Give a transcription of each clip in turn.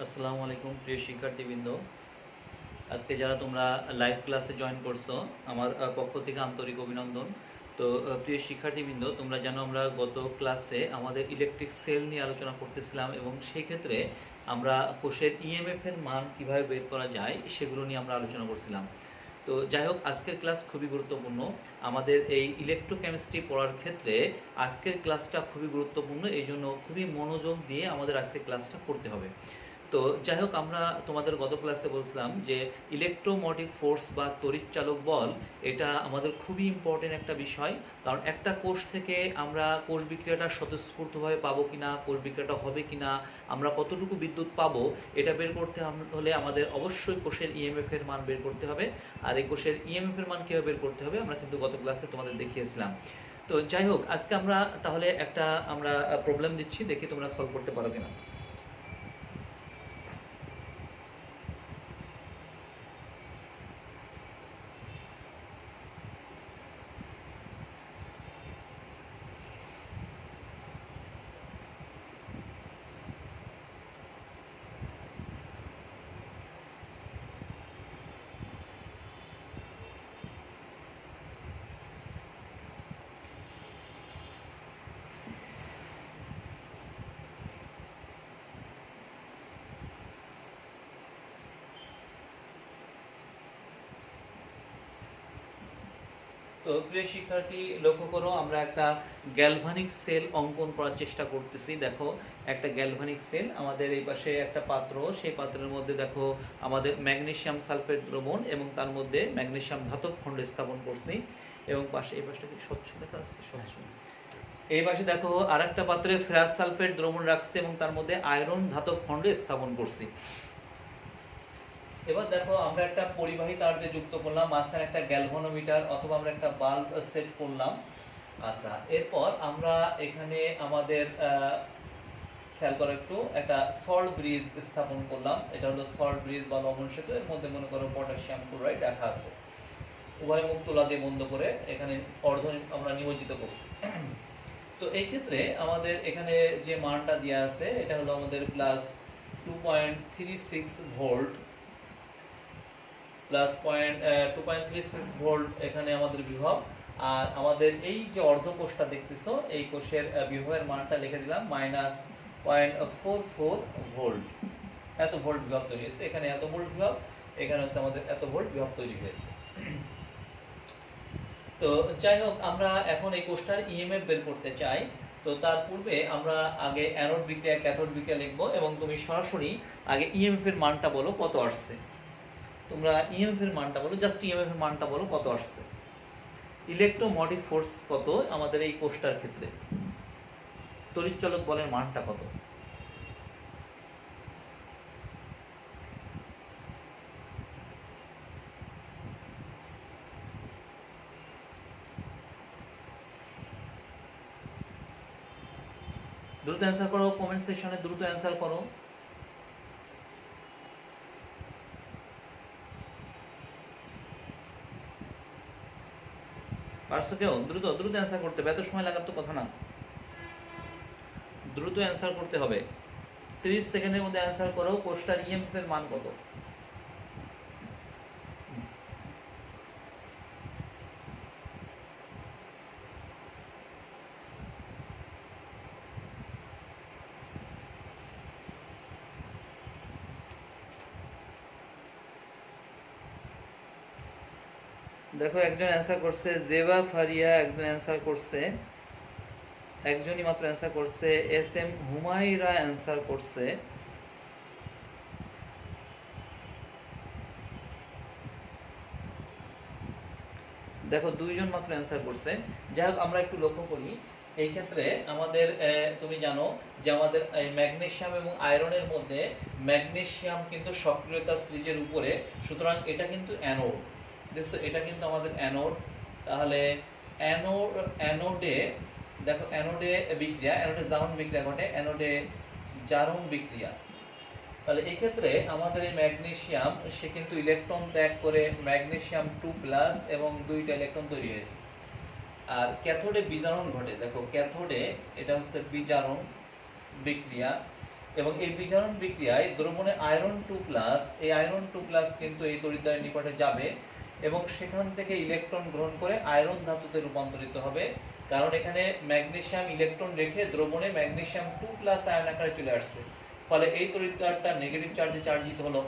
আসসালামু আলাইকুম প্রিয় শিক্ষার্থীবৃন্দ। আজকে যারা তোমরা লাইভ ক্লাসে জয়েন করছো আমার পক্ষ থেকে আন্তরিক অভিনন্দন। তো প্রিয় শিক্ষার্থীবৃন্দ, তোমরা জানো আমরা গত ক্লাসে আমাদের ইলেকট্রিক সেল নিয়ে আলোচনা করতেছিলাম এবং সেই ক্ষেত্রে আমরা কোষের ইএমএফ এর মান কিভাবে বের করা যায় সেগুলো নিয়ে আমরা আলোচনা করছিলাম। তো যাই হোক, আজকের ক্লাস খুবই গুরুত্বপূর্ণ। আমাদের এই ইলেকট্রোকেমিস্ট্রি পড়ার ক্ষেত্রে আজকের ক্লাসটা খুবই গুরুত্বপূর্ণ, এই জন্য খুবই মনোযোগ দিয়ে আমাদের আজকের ক্লাসটা করতে হবে। তো যাই হোক, আমরা তোমাদের গত ক্লাসে বলছিলাম যে ইলেকট্রোমোটিভ ফোর্স বা তড়িৎচালক বল এটা আমাদের খুবই ইম্পর্টেন্ট একটা বিষয়। কারণ একটা কোষ থেকে আমরা কোষ বিক্রিয়াটা স্বতঃস্ফূর্তভাবে পাবো কিনা, কোষ বিক্রিয়াটা হবে কিনা, আমরা কতটুকু বিদ্যুৎ পাবো, এটা বের করতে হলে আমাদের অবশ্যই কোষের ইএমএফ এর মান বের করতে হবে। আর এই কোষের ইএমএফ এর মান কীভাবে বের করতে হবে আমরা কিন্তু গত ক্লাসে তোমাদের দেখিয়েছিলাম। তো যাই হোক, আজকে আমরা তাহলে একটা প্রবলেম দিচ্ছি, দেখি তোমরা সলভ করতে পারো কিনা। তো প্রিয় শিক্ষার্থী, লক্ষ্য করো, আমরা একটা গ্যালভানিক সেল অঙ্কন করার চেষ্টা করতেছি। দেখো, একটা গ্যালভানিক সেল, আমাদের এই পাশে একটা পাত্র, সেই পাত্রের মধ্যে দেখো আমাদের ম্যাগনেসিয়াম সালফেট দ্রবণ এবং তার মধ্যে ম্যাগনেসিয়াম ধাতব খণ্ড স্থাপন করছি। এবং পাশে এই পাশটা কি স্বচ্ছ দেখা যাচ্ছে? স্বচ্ছ। এই পাশে দেখো আর একটা পাত্রে ফেরাস সালফেট দ্রবণ রাখছে এবং তার মধ্যে আয়রন ধাতব খণ্ড স্থাপন করছি। এবার দেখো, আমরা একটা পরিবাহী তার দিয়ে যুক্ত করলাম, মাঝখানে একটা গ্যালভানোমিটার অথবা আমরা একটা বাল্ব সেট করলাম। আচ্ছা, এরপর আমরা এখানে আমাদের খেয়াল করো একটু, একটা সল্ট ব্রিজ স্থাপন করলাম। এটা হলো সল্ট ব্রিজ বা লবণ সেতু। এর মধ্যে মনে করো পটাশিয়াম ক্লোরাইড রাখা আছে। উভয় মুখ তোলা দিয়ে বন্ধ করে এখানে অর্ধ আমরা নিমজ্জিত করছি। তো এই ক্ষেত্রে আমাদের এখানে যে মানটা দেওয়া আছে এটা হলো আমাদের প্লাস 2.36 ভোল্ট, প্লাস 2.36 ভোল্ট এখানে আমাদের বিভব। আর আমাদের এই যে অর্ধকোষটা দেখতেছো, এই কোষের বিভবের মানটা লিখে দিলাম -0.44 ভোল্ট। এত ভোল্ট বিভব তৈরি হয়েছে, এখানে এত ভোল্ট বিভব, এখানে হচ্ছে আমাদের এত ভোল্ট বিভব তৈরি হয়েছে। তো যাই হোক, আমরা এখন এই কোষটার ইএমএফ বের করতে চাই। তো তার পূর্বে আমরা আগে অ্যানোড বিক্রিয়া ক্যাথোড বিক্রিয়া লিখবো এবং তুমি সরাসরি আগে ইএমএফ এর মানটা বলো কত আসছে। তোমরা ইএমএফ এর মানটা বলো, জাস্ট ইএমএফ এর মানটা বলো কত আসছে। ইলেকট্রোমোটিভ ফোর্স কত আমাদের এই কোষটার ক্ষেত্রে, তড়িৎচালক বলের মানটা কত। দ্রুত অ্যান্সার করো, কমেন্ট সেকশনে দ্রুত অ্যান্সার করো। পারছো কেউ? দ্রুত দ্রুত অ্যান্সার করতে হবে, এত সময় লাগার তো কথা না। দ্রুত অ্যান্সার করতে হবে, 30 সেকেন্ডের মধ্যে অ্যান্সার করো। কোষটার ইএমএফ এর মান কত? দেখো, একজন অ্যান্সার করছে, জেবা ফারিয়া একজন অ্যান্সার করছে, একজনই মাত্র অ্যান্সার করছে, এস এম হুমায়রা অ্যান্সার করছে। দেখো, দুইজন মাত্র অ্যান্সার করছে। যাই হোক, আমরা একটু লক্ষ্য করি এই ক্ষেত্রে আমাদের তুমি জানো যে আমাদের ম্যাগনেসিয়াম এবং আয়রনের মধ্যে ম্যাগনেসিয়াম কিন্তু সক্রিয়তা স্ট্রেজের উপরে, সুতরাং এটা কিন্তু অ্যানোড। দেখছো, এটা কিন্তু আমাদের অ্যানোড। তাহলে অ্যানোডে দেখো, অ্যানোডে বিক্রিয়া, অ্যানোডে জারণ বিক্রিয়া ঘটে, অ্যানোডে জারণ বিক্রিয়া। তাহলে এই ক্ষেত্রে আমাদের এই ম্যাগনেসিয়াম সে কিন্তু ইলেকট্রন ত্যাগ করে ম্যাগনেসিয়াম 2+ এবং 2টা ইলেকট্রন তৈরি হয়েছে। আর ক্যাথোডে বিজারণ ঘটে। দেখো, ক্যাথোডে এটা হচ্ছে বিজারণ বিক্রিয়া এবং এই বিজারণ বিক্রিয়ায় দ্রবণে আয়রন 2+, এই আয়রন 2+ কিন্তু এই তড়িৎদ্বারের নিকটে যাবে এবং সেখান থেকে ইলেকট্রন গ্রহণ করে আয়রন ধাতুতে রূপান্তরিত হবে, কারণ এখানে ম্যাগনেসিয়াম ইলেকট্রন রেখে দ্রবণে ম্যাগনেসিয়াম 2+ আয়ন আকারে চলে আসছে, ফলে এই তড়িৎদ্বারটা নেগেটিভ চার্জে চার্জিত হলো।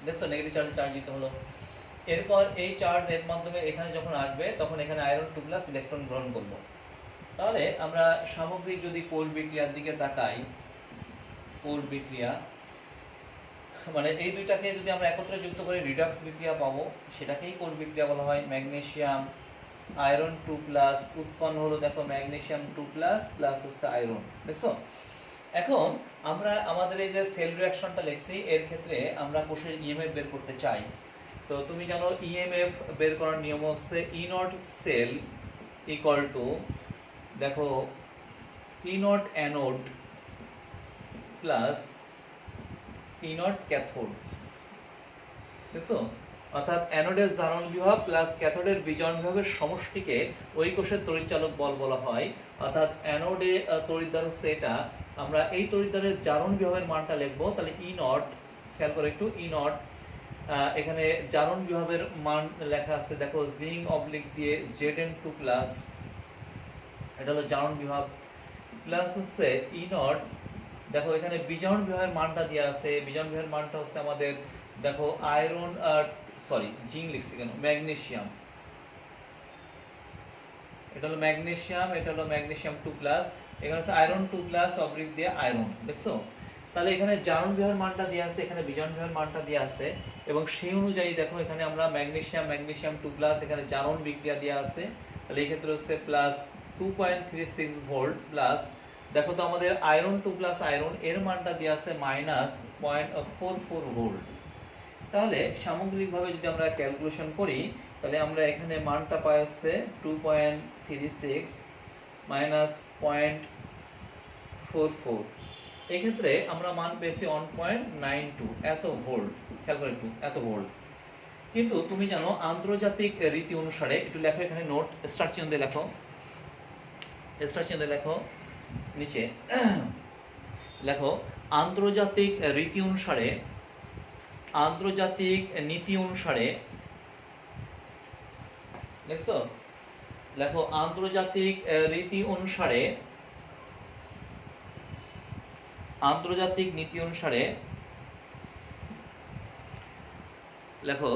দেখছো, নেগেটিভ চার্জে চার্জিত হলো। এরপর এই চার্জ এর মাধ্যমে এখানে যখন আসবে তখন এখানে আয়রন 2+ ইলেকট্রন গ্রহণ করলো। তাহলে আমরা সামগ্রিক যদি কোর বিক্রিয়ার দিকে তাকাই, কোর বিক্রিয়া মানে এই দুইটাকে যদি আমরা একত্রে যুক্ত করে রিডক্স বিক্রিয়া পাবো, সেটাকেই কোর বিক্রিয়া বলা হয়। ম্যাগনেসিয়াম আয়রন 2+ উৎপন্ন হলো, দেখো ম্যাগনেসিয়াম 2+ প্লাস হচ্ছে আয়রন। দেখছো, এখন আমরা আমাদের এই যে সেল রিঅ্যাকশনটা লিখছি, এর ক্ষেত্রে আমরা কোষের ইএমএফ বের করতে চাই। তো তুমি জানো ইএমএফ বের করার নিয়ম হচ্ছে E naught cell equal to, দেখো E naught anode plus E naught cathode. দেখছো, অর্থাৎ অ্যানোডের জারণ বিভব প্লাস ক্যাথোডের বিজারণ বিভবের সমষ্টিকে ওই কোষের তড়িৎচালক বল বলা হয়। অর্থাৎ অ্যানোডে তড়িৎদ্বার হচ্ছে এটা, আমরা এই তড়িৎদ্বারের জারণ বিভবের মানটা লিখবো, তাহলে ই নট, খেয়াল করে একটু, ই নট এখানে জারণ বিভবের মান লেখা আছে, দেখো জিঙ্ক অবলিক দিয়ে Zn2+, এটা হলো জারণ বিভব, প্লাস হচ্ছে ই নট, দেখো এখানে বিজারণ বিভবের মানটা দেওয়া আছে, বিজারণ বিভবের মানটা হচ্ছে আমাদের, দেখো আয়রন জিঙ্ক লিখছি কেন, ম্যাগনেসিয়াম, এটা হলো ম্যাগনেসিয়াম, এটা হলো ম্যাগনেসিয়াম 2+, এখানে হচ্ছে আয়রন 2+ অবলিক দিয়ে আয়রন। দেখছো, তাহলে এখানে জারণ বিভবের মানটা দেওয়া আছে, এখানে বিজারণ বিভবের মানটা দেওয়া আছে, এবং সেই অনুযায়ী দেখো এখানে আমরা ম্যাগনেসিয়াম 2+, এখানে জারণ বিক্রিয়া দেওয়া আছে, তাহলে এই ক্ষেত্রে হচ্ছে প্লাস 2.36 ভোল্ট প্লাস, দেখো তো আমাদের আয়রন 2+ আয়রন এর মানটা দেওয়া আছে -0.44 ভোল্ট। তাহলে সামগ্রিকভাবে যদি আমরা ক্যালকুলেশন করি, তাহলে আমরা এখানে মানটা পাই হচ্ছে 2.36 -0.44, এই ক্ষেত্রে আমরা মান পেয়েছি 1.92, এত ভোল্ট। খেয়াল করে একটু, এত ভোল্ট। কিন্তু তুমি জানো আন্তর্জাতিক রীতি অনুসারে, একটু লেখো এখানে নোট, স্টার চিহ্ন দিয়ে লেখো, স্টার চিহ্ন দিয়ে লেখো নিচে, লেখো আন্তর্জাতিক রীতি অনুসারে, আন্তর্জাতিক নীতি অনুসারে, দেখছো, লেখো আন্তর্জাতিক রীতি অনুসারে, আন্তর্জাতিক নীতি অনুসারে, লেখো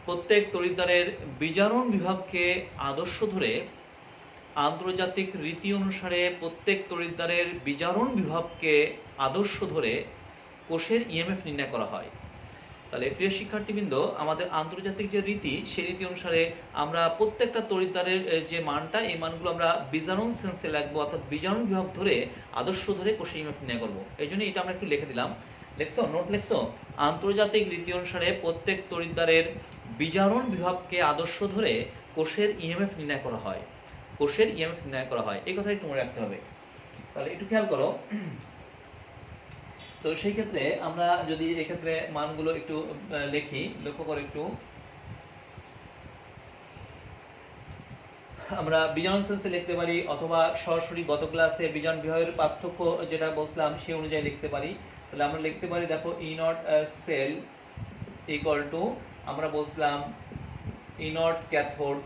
প্রত্যেক তড়িৎদ্বারের বিজারণ বিভবকে আদর্শ ধরে, আন্তর্জাতিক রীতি অনুসারে প্রত্যেক তড়িৎদ্বারের বিজারণ বিভবকে আদর্শ ধরে কোষের ইএমএফ নির্ণয় করা হয়। তাহলে প্রিয় শিক্ষার্থীবৃন্দ, আমাদের আন্তর্জাতিক যে রীতি, সেই রীতি অনুসারে আমরা প্রত্যেকটা তড়িৎদ্বারের যে মানটা, এই মানগুলো আমরা বিজারণ সেন্সে লিখবো, অর্থাৎ বিজারণ বিভব ধরে আদর্শ ধরে কোষের ইএমএফ নির্ণয় করবো। এই জন্য এটা আমরা একটু লিখে দিলাম, লিখছো, নোট লিখছো, আন্তর্জাতিক রীতি অনুসারে প্রত্যেক তড়িৎদ্বারের বিজারণ বিভবকে আদর্শ ধরে কোষের ইএমএফ নির্ণয় করা হয়, কোষের ইএমএফ নির্ণয় করা হয়, এই কথাটা একটু মনে রাখতে হবে। তাহলে একটু খেয়াল করো, তো সেই ক্ষেত্রে আমরা যদি এক্ষেত্রে মানগুলো একটু লিখি, লক্ষ্য করে একটু, আমরা বিজারণ সেন্সে লিখতে পারি, অথবা সরাসরি গত ক্লাসে বিজারণ বিভবের পার্থক্য যেটা বললাম সেই অনুযায়ী লিখতে পারি। তাহলে আমরা লিখতে পারি, দেখো E naught cell equal two, আমরা বলছিলাম ই নট ক্যাথোড,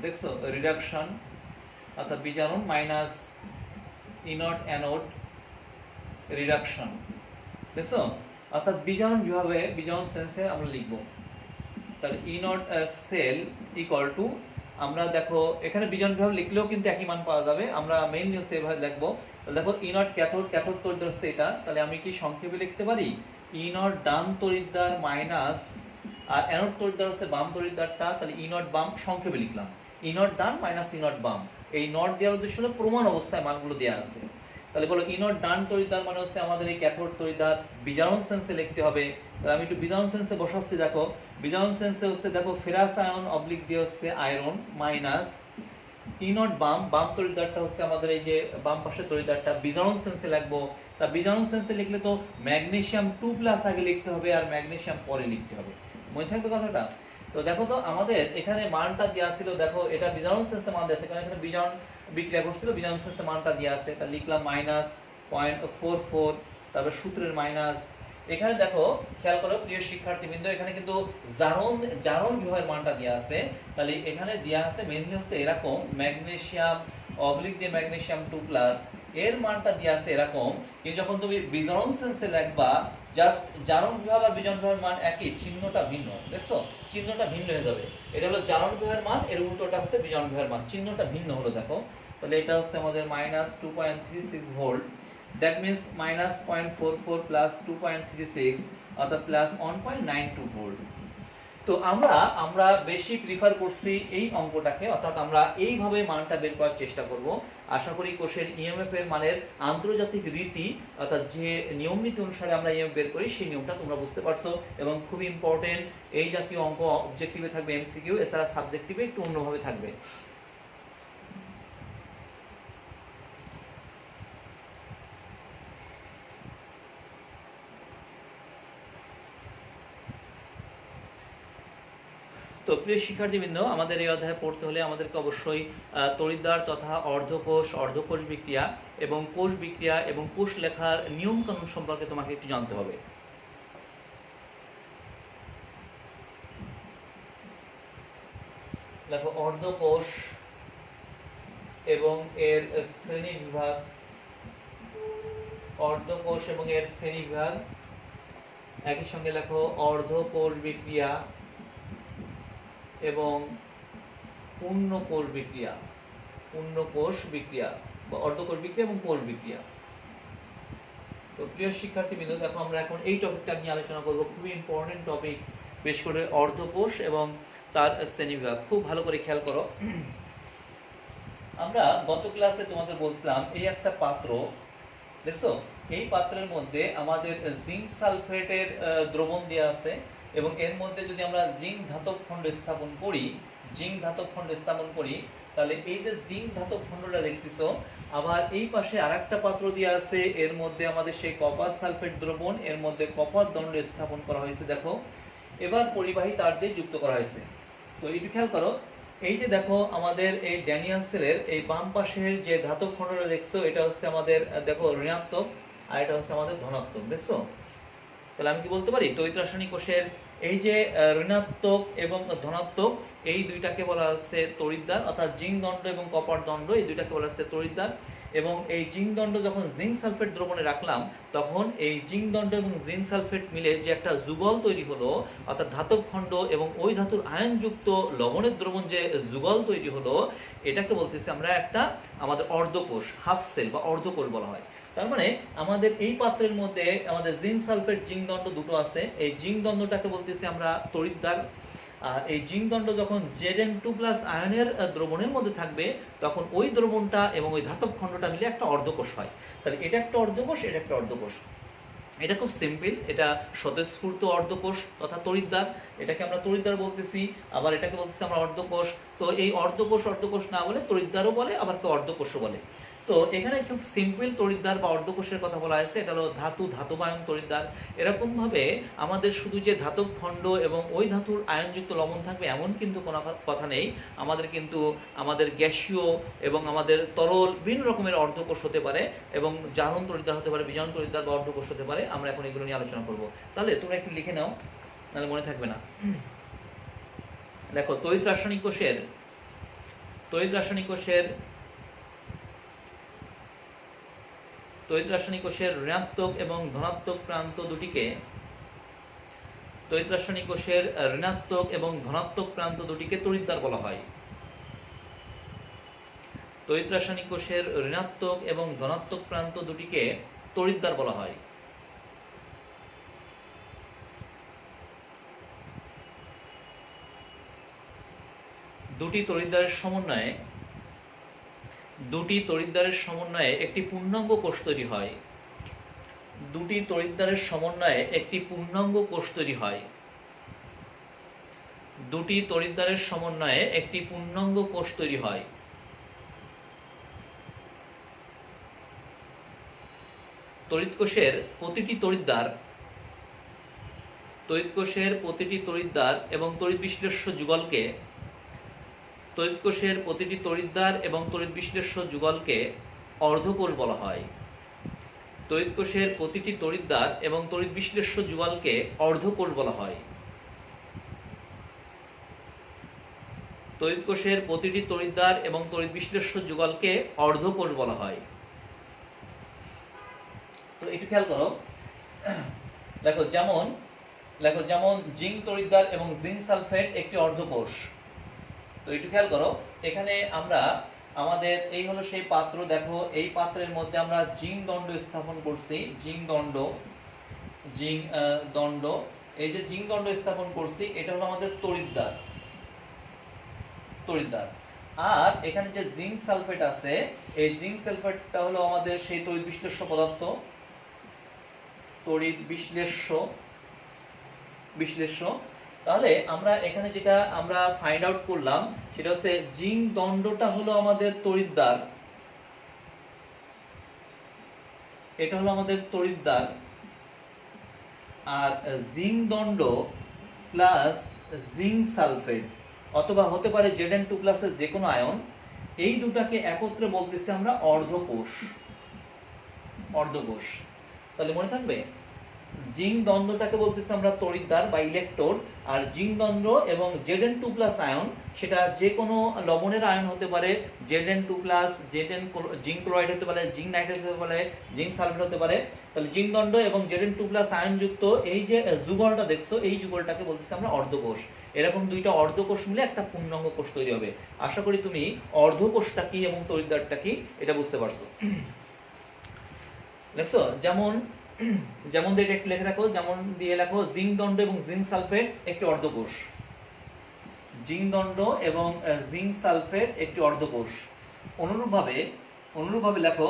দেখছো রিডাকশন, অর্থাৎ বিজারণ, minus E naught anode reduction. দেখছো, অর্থাৎ বিজারণ বিভাবে, বিজারণ সেন্সে আমরা লিখব। তাহলে ই নট সেল ইকুয়াল টু, আমরা দেখো এখানে বিজারণ বিভাব লিখলেও কিন্তু একই মান পাওয়া যাবে, আমরা মেইনলি হচ্ছে এভাবে লিখবো। দেখো ই নট ক্যাথোড, ক্যাথোড তড়িৎদ্বার হচ্ছে এটা, তাহলে আমি কি সংক্ষেপে লিখতে পারি, ই নট ডান তড়িৎদ্বার মাইনাস, আর অ্যানোড তড়িৎদ্বার হচ্ছে বাম তড়িৎদ্বারটা, তাহলে ই নট বাম সংক্ষেপে লিখলাম, ই নট ডান মাইনাস ই নট বাম। এই নট দেওয়ার উদ্দেশ্য হলো প্রমাণ অবস্থায় মানগুলো দেওয়া আছে। তাহলে বলো ই নট ডান তড়িৎদ্বার মানে হচ্ছে আমাদের এই ক্যাথোড তড়িৎদ্বার, বিজারণ সেন্সে লিখতে হবে। তাহলে আমি একটু বিজারণ সেন্সে বসাচ্ছি, দেখো বিজারণ সেন্সে হচ্ছে, দেখো ফেরাস আয়ন অবলিক দিয়ে হচ্ছে আয়রন, মাইনাস ই নট বাম, বাম তড়িৎদ্বারটা হচ্ছে আমাদের এই যে বাম পাশের তড়িৎদ্বারটা, বিজারণ সেন্সে লিখবো। তা বিজারণ সেন্সে লিখলে তো ম্যাগনেসিয়াম 2+ আগে লিখতে হবে আর ম্যাগনেসিয়াম পরে লিখতে হবে, মনে থাকবে কথাটা। তো দেখো তো আমাদের এখানে মানটা দেওয়া ছিল, দেখো এটা বিজারণ সেন্সে মান দেওয়া আছে, কারণ এখানে বিজারণ বিক্রিয়া করছিল, বিজারণ সেন্সে মানটা দেওয়া আছে, তা লিখলাম মাইনাস 0.44, তারপর সূত্রের মাইনাস। এখানে দেখো খেয়াল করো প্রিয় শিক্ষার্থীবৃন্দ, এখানে কিন্তু জারণ বিভবের মানটা দেওয়া আছে। তাহলে এখানে দেওয়া আছে মেইনলি হচ্ছে এরকম ম্যাগনেসিয়াম অবলিক দিয়ে ম্যাগনেসিয়াম 2+, এর মানটা দেওয়া আছে এরকম। কিন্তু যখন তুমি বিজারণ সেন্সে লিখবা জাস্ট জারণ বিভব আর বিজারণ বিভবের মান একই, চিহ্নটা ভিন্ন। দেখছো চিহ্নটা ভিন্ন হয়ে যাবে। এটা হলো জারণ বিভবের মান, এর উল্টোটা হচ্ছে বিজারণ বিভবের মান, চিহ্নটা ভিন্ন হলো। দেখো তাহলে এটা হচ্ছে আমাদের -2.36 ভোল্ট, দ্যাট মিন্স -0.44 প্লাস 2.36 অর্থাৎ প্লাস 1.92 ভোল্ট। তো আমরা বেশি প্রিফার করছি এই অঙ্কটাকে, অর্থাৎ আমরা এইভাবে মানটা বের করার চেষ্টা করব। আশা করি কোষের ইএমএফ এর মানের আন্তর্জাতিক রীতি, অর্থাৎ যে নিয়ম নীতি অনুসারে আমরা ইএমএফ বের করি সেই নিয়মটা তোমরা বুঝতে পারছো। এবং খুবই ইম্পর্টেন্ট, এই জাতীয় অঙ্ক অবজেক্টিভে থাকবে এমসিকিউ, এছাড়া সাবজেক্টিভে একটু অন্যভাবে থাকবে। তো প্রিয় শিক্ষার্থীবৃন্দ, আমাদের এই অধ্যায়ে পড়তে হলে আমাদেরকে অবশ্যই তড়িৎদ্বার তথা অর্ধকোষ বিক্রিয়া এবং কোষ বিক্রিয়া এবং কোষ লেখার নিয়ম কানুন সম্পর্কে তোমাকে একটু জানতে হবে। দেখো অর্ধকোষ এবং এর শ্রেণী বিভাগ, অর্ধকোষ এবং এর শ্রেণী বিভাগ, একই সঙ্গে লেখো অর্ধকোষ বিক্রিয়া এবং পূর্ণ কোষ বিক্রিয়া, বা অর্ধকোষ বিক্রিয়া এবং কোষ বিক্রিয়া। তো প্রিয় শিক্ষার্থীবৃন্দ, দেখো আমরা এখন এই টপিকটা নিয়ে আলোচনা করব, খুবই ইম্পর্টেন্ট টপিক, বিশেষ করে অর্ধকোষ এবং তার শ্রেণীবিভাগ। খুব ভালো করে খেয়াল করো। আমরা গত ক্লাসে তোমাদের বলছিলাম এই একটা পাত্র, দেখছো এই পাত্রের মধ্যে আমাদের জিঙ্ক সালফেটের দ্রবণ দেওয়া আছে এবং এর মধ্যে যদি আমরা জিঙ্ক ধাতব খণ্ড স্থাপন করি, তাহলে এই যে জিঙ্ক ধাতব খণ্ডটা দেখতেছো, আবার এই পাশে আরেকটা পাত্র দেওয়া আছে, এর মধ্যে আমাদের সেই কপার সালফেট দ্রবণ, এর মধ্যে কপার দণ্ড স্থাপন করা হয়েছে। দেখো এবার পরিবাহী তার দিয়ে যুক্ত করা হয়েছে। তো একটু খেয়াল করো, এই যে দেখো আমাদের এই ড্যানিয়াল সেলের এই বাম পাশের যে ধাতব খণ্ডটা দেখছো, এটা হচ্ছে আমাদের দেখো ঋণাত্মক, আর এটা হচ্ছে আমাদের ধনাত্মক। দেখছো তাহলে আমি কি বলতে পারি, তড়িৎ রাসায়নিক কোষের এই যে ঋণাত্মক এবং ধনাত্মক এই দুইটাকে বলা হচ্ছে তড়িৎদ্বার, অর্থাৎ জিঙ্ক দণ্ড এবং কপার দণ্ড এই দুইটাকে বলা হচ্ছে তড়িৎদ্বার। এবং এই জিঙ্ক দণ্ড যখন জিঙ্ক সালফেট দ্রবণে রাখলাম, তখন এই জিঙ্ক দণ্ড এবং জিঙ্ক সালফেট মিলে যে একটা যুগল তৈরি হলো, অর্থাৎ ধাতব খণ্ড এবং ওই ধাতুর আয়নযুক্ত লবণের দ্রবণ যে যুগল তৈরি হলো, এটাকে বলতেছি আমরা একটা আমাদের অর্ধকোষ, হাফ সেল বা অর্ধকোষ বলা হয়। তার মানে আমাদের এই পাত্রের মধ্যে আমাদের জিঙ্ক সালফেট জিঙ্ক দণ্ড দুটো আছে, এই জিঙ্ক দণ্ডটাকে বলতেছি আমরা তড়িৎদ্বার। এই জিঙ্ক দণ্ড যখন Zn2+ আয়নের দ্রবণের মধ্যে থাকবে, তখন ওই দ্রবণটা এবং ওই ধাতব খণ্ডটা মিলে একটা অর্ধকোষ হয়। তাহলে এটা একটা অর্ধকোষ, এটা একটা অর্ধকোষ। এটা খুব সিম্পল, এটা স্বতঃস্ফূর্ত অর্ধকোষ তথা তড়িৎদ্বার, এটাকে আমরা তড়িৎদ্বার বলতেছি, আবার এটাকে বলতেছি আমরা অর্ধকোষ। তো এই অর্ধকোষ না বলে তড়িৎদ্বারও বলে, আবার কেউ অর্ধকোষও বলে। তো এখানে খুব সিম্পল তড়িৎদ্বার বা অর্ধকোষের কথা বলা হয়েছে, এটা হলো ধাতবায়ন তড়িৎদ্বার। এরকম ভাবে আমাদের শুধু যে ধাতব খণ্ড এবং ওই ধাতুর আয়নযুক্ত লবণ থাকবে এমন কিন্তু কোনো কথা নেই। আমাদের কিন্তু আমাদের গ্যাসীয় এবং আমাদের তরল বিভিন্ন রকমের অর্ধকোষ হতে পারে, এবং জারণ তড়িৎদ্বার হতে পারে, বিজারণ তড়িৎদ্বার বা অর্ধকোষ হতে পারে। আমরা এখন এগুলো নিয়ে আলোচনা করব। তাহলে তোমরা একটু লিখে নাও, নাহলে মনে থাকবে না। দেখো তড়িৎ রাসায়নিক কোষের ঋণাত্মক এবং ধনাত্মক প্রান্ত দুটিকে তড়িৎদ্বার বলা হয়। তড়িৎ রাসায়নিক কোষের ঋণাত্মক এবং ধনাত্মক প্রান্ত দুটিকে তড়িৎদ্বার বলা হয়। দুটি তড়িৎদ্বারের সমন্বয়ে একটি পূর্ণাঙ্গ কোষ তৈরি হয়। দুটি তড়িৎদ্বারের সমন্বয়ে একটি পূর্ণাঙ্গ কোষ তৈরি হয়। দুটি তড়িৎদ্বারের সমন্বয়ে একটি পূর্ণাঙ্গ কোষ তৈরি হয়। তড়িৎ কোষের প্রতিটি তড়িৎদ্বার এবং তড়িৎ বিশ্লেষ্য যুগলকে অর্ধকোষ বলা হয়। তড়িৎ কোষের প্রতিটি তড়িৎদ্বার এবং তড়িৎ বিশ্লেষ্য যুগলকে অর্ধকোষ বলা হয়। তড়িৎ কোষের প্রতিটি তড়িৎদ্বার এবং তড়িৎ বিশ্লেষ্য যুগলকে অর্ধকোষ বলা হয়। তো একটু খেয়াল করো, লেখো যেমন জিঙ্ক তড়িৎদ্বার এবং জিঙ্ক সালফেট একটি অর্ধকোষ। তো একটু খেয়াল করো, এখানে আমরা আমাদের এই হলো সেই পাত্র। দেখো এই পাত্রের মধ্যে আমরা জিঙ্ক দণ্ড স্থাপন করছি। জিঙ্ক দণ্ড, এই যে জিঙ্ক দণ্ড স্থাপন করছি এটা হলো আমাদের তড়িৎদ্বার। আর এখানে যে জিঙ্ক সালফেট আছে, এই জিঙ্ক সালফেটটা হলো আমাদের সেই তড়িৎ বিশ্লেষ্য পদার্থ, তড়িৎ বিশ্লেষ্য। তাহলে আমরা এখানে যেটা আমরা ফাইন্ড আউট করলাম সেটা হচ্ছে জিঙ্ক দণ্ডটা হলো আমাদের তড়িৎদ্বার, এটা হলো আমাদের তড়িৎদ্বার। আর জিঙ্ক দণ্ড প্লাস জিঙ্ক সালফেট অথবা হতে পারে Zn2+ এর যে কোনো আয়ন, এই দুটাকে একত্রে বলতেছি আমরা অর্ধকোষ। তাহলে মনে থাকবে, জিঙ্ক দ্বন্দ্বটাকে বলতেছি আমরা তড়িৎদ্বার বা ইলেকট্রোড, আর জিঙ্ক দ্বন্দ্ব এবং Zn2+ আয়ন সেটা যে কোনো লবণের আয়ন হতে পারে, Zn2+, জিঙ্ক ক্লোরাইড হতে পারে, জিঙ্ক নাইট্রেট হতে পারে, জিঙ্ক সালফেট হতে পারে। তাহলে জিঙ্ক দ্বন্দ্ব এবং Zn2+ আয়ন যুক্ত এই যে যুগলটা দেখছো, এই যুগলটাকে বলতেছি আমরা অর্ধকোষ। এরকম দুইটা অর্ধকোষ মিলে একটা পূর্ণাঙ্গ কোষ তৈরি হবে। আশা করি তুমি অর্ধকোষটা কি এবং তড়িৎদ্বারটা কি এটা বুঝতে পারছো। দেখছো, যেমন দিয়ে একটু লিখে রাখো, যেমন দিয়ে লেখো জিঙ্ক দণ্ড এবং জিঙ্ক সালফেট একটি অর্ধকোষ। জিঙ্ক দণ্ড এবং জিঙ্ক সালফেট একটি অর্ধকোষ। অনুরূপভাবে লেখো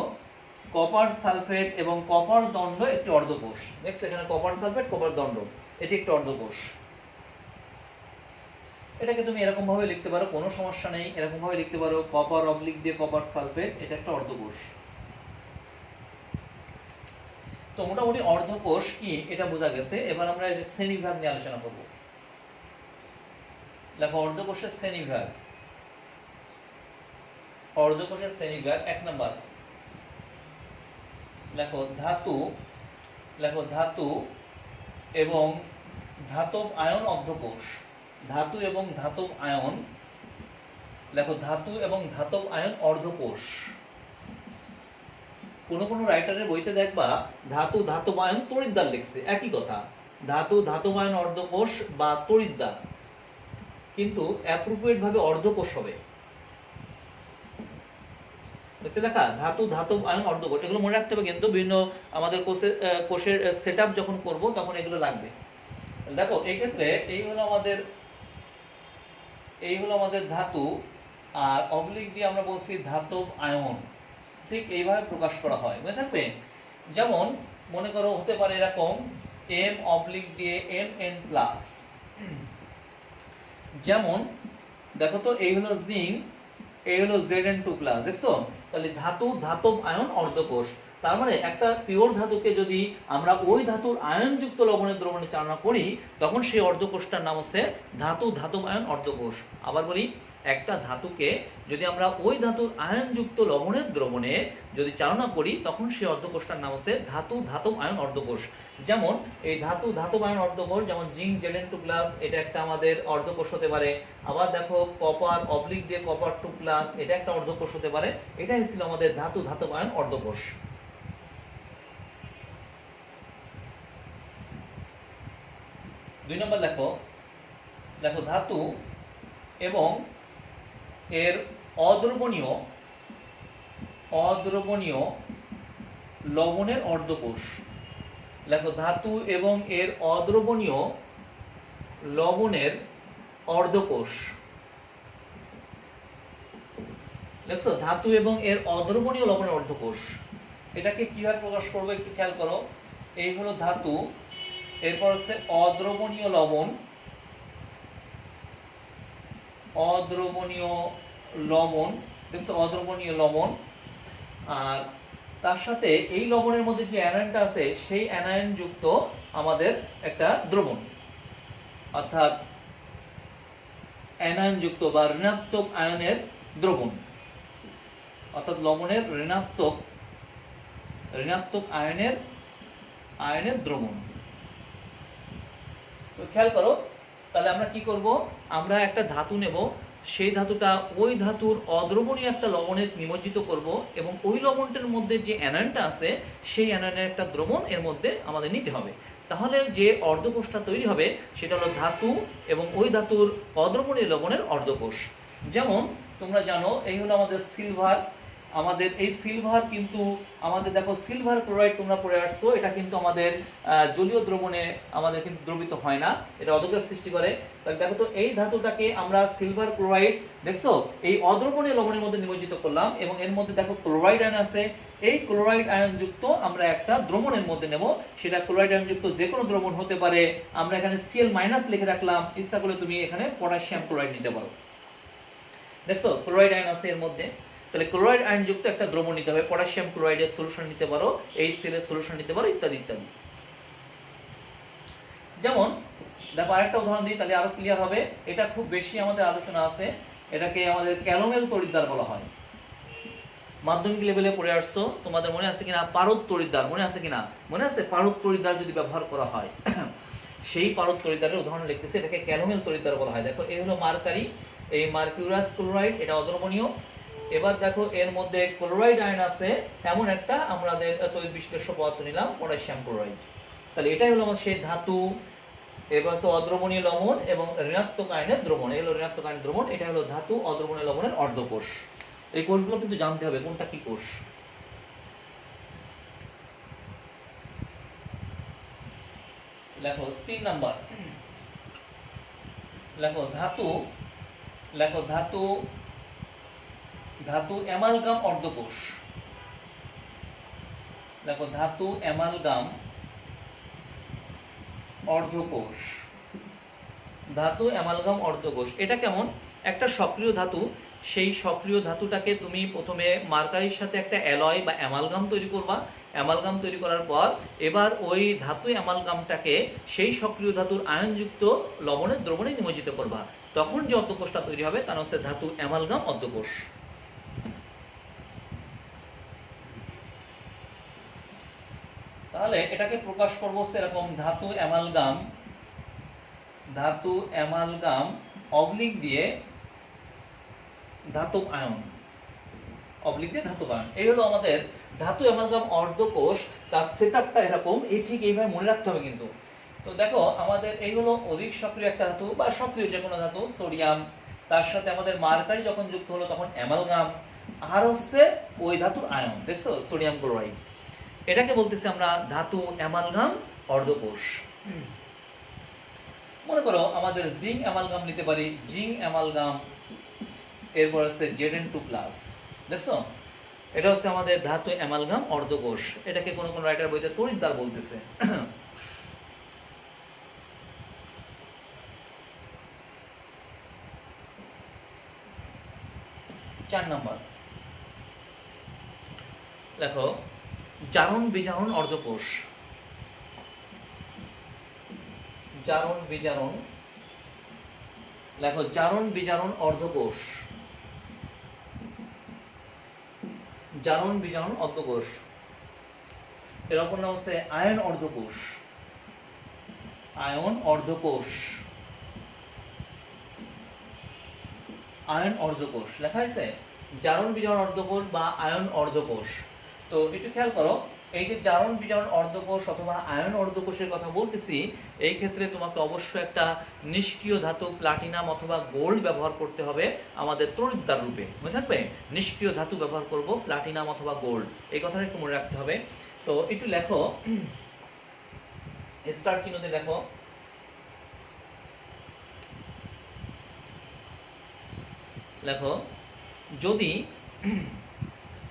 কপার সালফেট এবং কপার দণ্ড একটি অর্ধকোষ। নেক্সট, এখানে কপার সালফেট, কপার দণ্ড, এটি একটি অর্ধকোষ। এটাকে তুমি এরকম ভাবে লিখতে পারো, কোনো সমস্যা নেই। এরকম ভাবে লিখতে পারো কপার অবলিক দিয়ে কপার সালফেট, এটা একটা অর্ধকোষ। তো মোটামুটি অর্ধকোষ কি এটা বোঝা গেছে। এবার আমরা শ্রেণীবিভাগ নিয়ে আলোচনা করব। দেখো অর্ধকোষের শ্রেণীবিভাগ 1 নাম্বার লেখো ধাতু এবং ধাতব আয়ন অর্ধকোষ। ধাতু এবং ধাতব আয়ন অর্ধকোষ। কোন রাইটারের বইতে দেখবা ধাতব আয়ন তড়িৎদ্বার লিখছে, একই কথা, ধাতব আয়ন অর্ধকোষ বা তড়িৎদ্বার, কিন্তু অ্যাপ্রোপ্রিয়েট ভাবে অর্ধকোষ হবে। বুঝতে লেখা ধাতব আয়ন অর্ধকোষ, এগুলো মনে রাখতে হবে কিন্তু বিভিন্ন আমাদের কোষের সেটআপ যখন করব তখন এগুলো লাগবে। দেখো এই ক্ষেত্রে এই হলো আমাদের ধাতু, আর অবলিক দিয়ে আমরা বলছি ধাতব আয়ন। ঠিক এইভাবে প্রকাশ করা হয়, মনে থাকবে। যেমন মনে করো হতে পারে এরকম M অবলিক দিয়ে Mn+। যেমন দেখো তো এই হলো জিঙ্ক, এই হলো Zn2+, দেখছো? তাহলে ধাতব আয়ন অর্ধকোষ। তার মানে একটা পিওর ধাতুকে যদি আমরা ওই ধাতুর আয়নযুক্ত লবণের দ্রবণে চালনা করি তখন সেই অর্ধকোষটার নাম হচ্ছে ধাতব আয়ন অর্ধকোষ। আবার বলি, একটা ধাতুকে যদি আমরা ওই ধাতুর আয়নযুক্ত লবণের দ্রবণে যদি চালনা করি তখন সেই অর্ধকোষটার নাম হচ্ছে ধাতব আয়ন অর্ধকোষ। যেমন এই ধাতব আয়ন অর্ধকোষ, যেমন জিঙ্ক Zn2+, এটা একটা আমাদের অর্ধকোষ হতে পারে। আবার দেখো কপার অবলিক দিয়ে কপার 2+, এটা একটা অর্ধকোষ হতে পারে। এটাই ছিল আমাদের ধাতব আয়ন অর্ধকোষ। 2 নম্বর লেখো ধাতু এবং এর অদ্রবণীয় লবণের অর্ধকোষ। লেখো ধাতু এবং এর অদ্রবণীয় লবণের অর্ধকোষ। দেখছো, ধাতু এবং এর অদ্রবণীয় লবণের অর্ধকোষ। এটাকে কিভাবে প্রকাশ করবো একটু খেয়াল করো। এই হলো ধাতু, এরপর হচ্ছে অদ্রবণীয় লবণ, দেখছো অদ্রবণীয় লবণ। আর তার সাথে এই লবণের মধ্যে যে অ্যানায়নটা আছে সেই অ্যানায়ন যুক্ত আমাদের একটা দ্রবণ, অর্থাৎ অ্যানায়ন যুক্ত বা ঋণাত্মক আয়নের দ্রবণ, অর্থাৎ লবণের ঋণাত্মক ঋণাত্মক আয়নের দ্রবণ। তো খেয়াল করো, তাহলে আমরা কি করব, আমরা একটা ধাতু নেব, সেই ধাতুটা ওই ধাতুর অদ্রবণীয় একটা লবণে নিমজ্জিত করব এবং ওই লবণটার মধ্যে যে অ্যানায়নটা আছে সেই অ্যানায়নের একটা দ্রবণ এর মধ্যে আমাদের নিতে হবে। তাহলে যে অর্ধকোষটা তৈরি হবে সেটা হলো ধাতু এবং ওই ধাতুর অদ্রবণীয় লবণের অর্ধকোষ। যেমন তোমরা জানো, এই হলো আমাদের সিলভার। আমাদের এই সিলভার কিন্তু আমাদের দেখো সিলভার ক্লোরাইড তোমরা পড়ে আসছো, এটা কিন্তু আমাদের জলীয় দ্রবণে আমাদের কিন্তু দ্রবিত হয় না, এটা অধক্ষেপ সৃষ্টি করে। তাহলে দেখো তো এই ধাতুটাকে আমরা সিলভার ক্লোরাইড দেখছো এই অদ্রবণীয় লবণের মধ্যে নিমজ্জিত করলাম এবং এর মধ্যে দেখো ক্লোরাইড আয়ন আছে। এই ক্লোরাইড আয়ন যুক্ত আমরা একটা দ্রবণের মধ্যে নেব, সেটা ক্লোরাইড আয়ন যুক্ত যে কোনো দ্রবণ হতে পারে। আমরা এখানে Cl- লিখে রাখলাম, ইচ্ছা করলে তুমি এখানে পটাশিয়াম ক্লোরাইড নিতে পারো। দেখছো ক্লোরাইড আয়ন আছে এর মধ্যে, তাহলে ক্লোরাইড আয়ন যুক্ত একটা দ্রবণ নিতে হবে, পটাশিয়াম ক্লোরাইডের সলিউশন নিতে পারো, HCl এর সলিউশন নিতে পারো, ইত্যাদি ইত্যাদি। যেমন দেখো আরেকটা উদাহরণ দিই, তাহলে আরো ক্লিয়ার হবে। এটা খুব বেশি আমাদের আলোচনা আছে, এটাকে আমাদের ক্যালোমেল তড়িৎদ্বার বলা হয়। মাধ্যমিক লেভেলে পড়ে আসছো, তোমাদের মনে আছে কিনা পারদ তড়িৎদ্বার, মনে আছে কিনা? মনে আছে পারদ তড়িৎদ্বার যদি ব্যবহার করা হয় সেই পারদ তড়িৎদ্বারের উদাহরণ লিখতেছে, এটাকে ক্যালোমেল তড়িৎদ্বার বলা হয়। দেখো এই হলো মার্কারি, এই মার্কিউরাস ক্লোরাইড, এটা অদ্রবণীয়। এবার দেখো এর মধ্যে ক্লোরাইড আয়ন আছে এমন একটা আমাদের তড়িৎ বিশ্লেষ্য পদার্থ নিলাম, পটাশিয়াম ক্লোরাইড। তাহলে এটাই হলো আমাদের সেই ধাতু, এবার হচ্ছে অদ্রবণীয় লবণ এবং ঋণাত্মক আয়নের দ্রবণ। এই হলো ঋণাত্মক আয়নের দ্রবণ, এটা হলো ধাতু অদ্রবণীয় লবণের অর্ধকোষ। এই কোষগুলো কিন্তু জানতে হবে কোনটা কি কোষ। লেখো 3 নাম্বার, লেখো ধাতু, লেখো ধাতু, ধাতু অ্যামালগাম অর্ধকোষ। দেখো ধাতু অ্যামালগাম অর্ধকোষ, ধাতু অ্যামালগাম অর্ধকোষ। এটা কেমন? একটা সক্রিয় ধাতু, সেই সক্রিয় ধাতুটাকে তুমি প্রথমে মার্কারির সাথে একটা অ্যালয় বা অ্যামালগাম তৈরি করবা। অ্যামালগাম তৈরি করার পর এবার ওই ধাতু অ্যামালগামটাকে সেই সক্রিয় ধাতুর আয়নযুক্ত লবণের দ্রবণে নিমজ্জিত করবা, তখন যে অর্ধকোষটা তৈরি হবে তার হচ্ছে ধাতু অ্যামালগাম অর্ধকোষ। তাহলে এটাকে প্রকাশ করবো সেরকম ধাতু অ্যামালগাম, ধাতু অ্যামালগাম অবলিক দিয়ে ধাতব আয়ন, অবলিক দিয়ে ধাতব আয়ন। এই হলো আমাদের ধাতু অ্যামালগাম অর্ধকোষ। তার সেটআপটা এরকম, এই ঠিক এইভাবে মনে রাখতে হবে কিন্তু। তো দেখো আমাদের এই হলো অধিক সক্রিয় একটা ধাতু বা সক্রিয় যে কোনো ধাতু, সোডিয়াম, তার সাথে আমাদের মার্কারি যখন যুক্ত হলো তখন অ্যামালগাম, আর হচ্ছে ওই ধাতুর আয়ন, দেখছো সোডিয়াম ক্লোরাইড। এটাকে বলতেছি আমরা ধাতু অ্যামালগাম অর্ধকোষ। মনে করো আমাদের জিঙ্ক অ্যামালগাম নিতে পারি, জিঙ্ক অ্যামালগাম, এরপর হচ্ছে Zn2+, দেখছো এটা হচ্ছে আমাদের ধাতু অ্যামালগাম অর্ধকোষ। এটাকে কোন কোন রাইটার বইতে তড়িৎদ্বার বলতেছে। 4 নাম্বার, লেখো জারণ বিজারণ অর্ধকোষ। জারণ বিজারণ, লেখো জারণ বিজারণ অর্ধকোষ, জারণ বিজারণ অর্ধকোষ। এর অপর নাম হচ্ছে আয়ন অর্ধকোষ, আয়ন অর্ধকোষ, আয়ন অর্ধকোষ লেখা আছে, জারণ বিজারণ অর্ধকোষ বা আয়ন অর্ধকোষ। তো একটু খেয়াল করো, এই যে জারণ বিজারণ অর্ধকোষ অথবা আয়ন অর্ধকোষের কথা বলতেছি, এই ক্ষেত্রে তোমাকে অবশ্যই একটা নিষ্ক্রিয় ধাতু প্লাটিনাম অথবা গোল্ড ব্যবহার করতে হবে আমাদের তড়িৎদ্বার রূপে, মনে থাকবে? নিষ্ক্রিয় ধাতু ব্যবহার করব, প্লাটিনাম অথবা গোল্ড, এই কথাটা একটু মনে রাখতে হবে। তো একটু লেখো, স্টার চিহ্ন দিয়ে লেখো, লেখো যদি,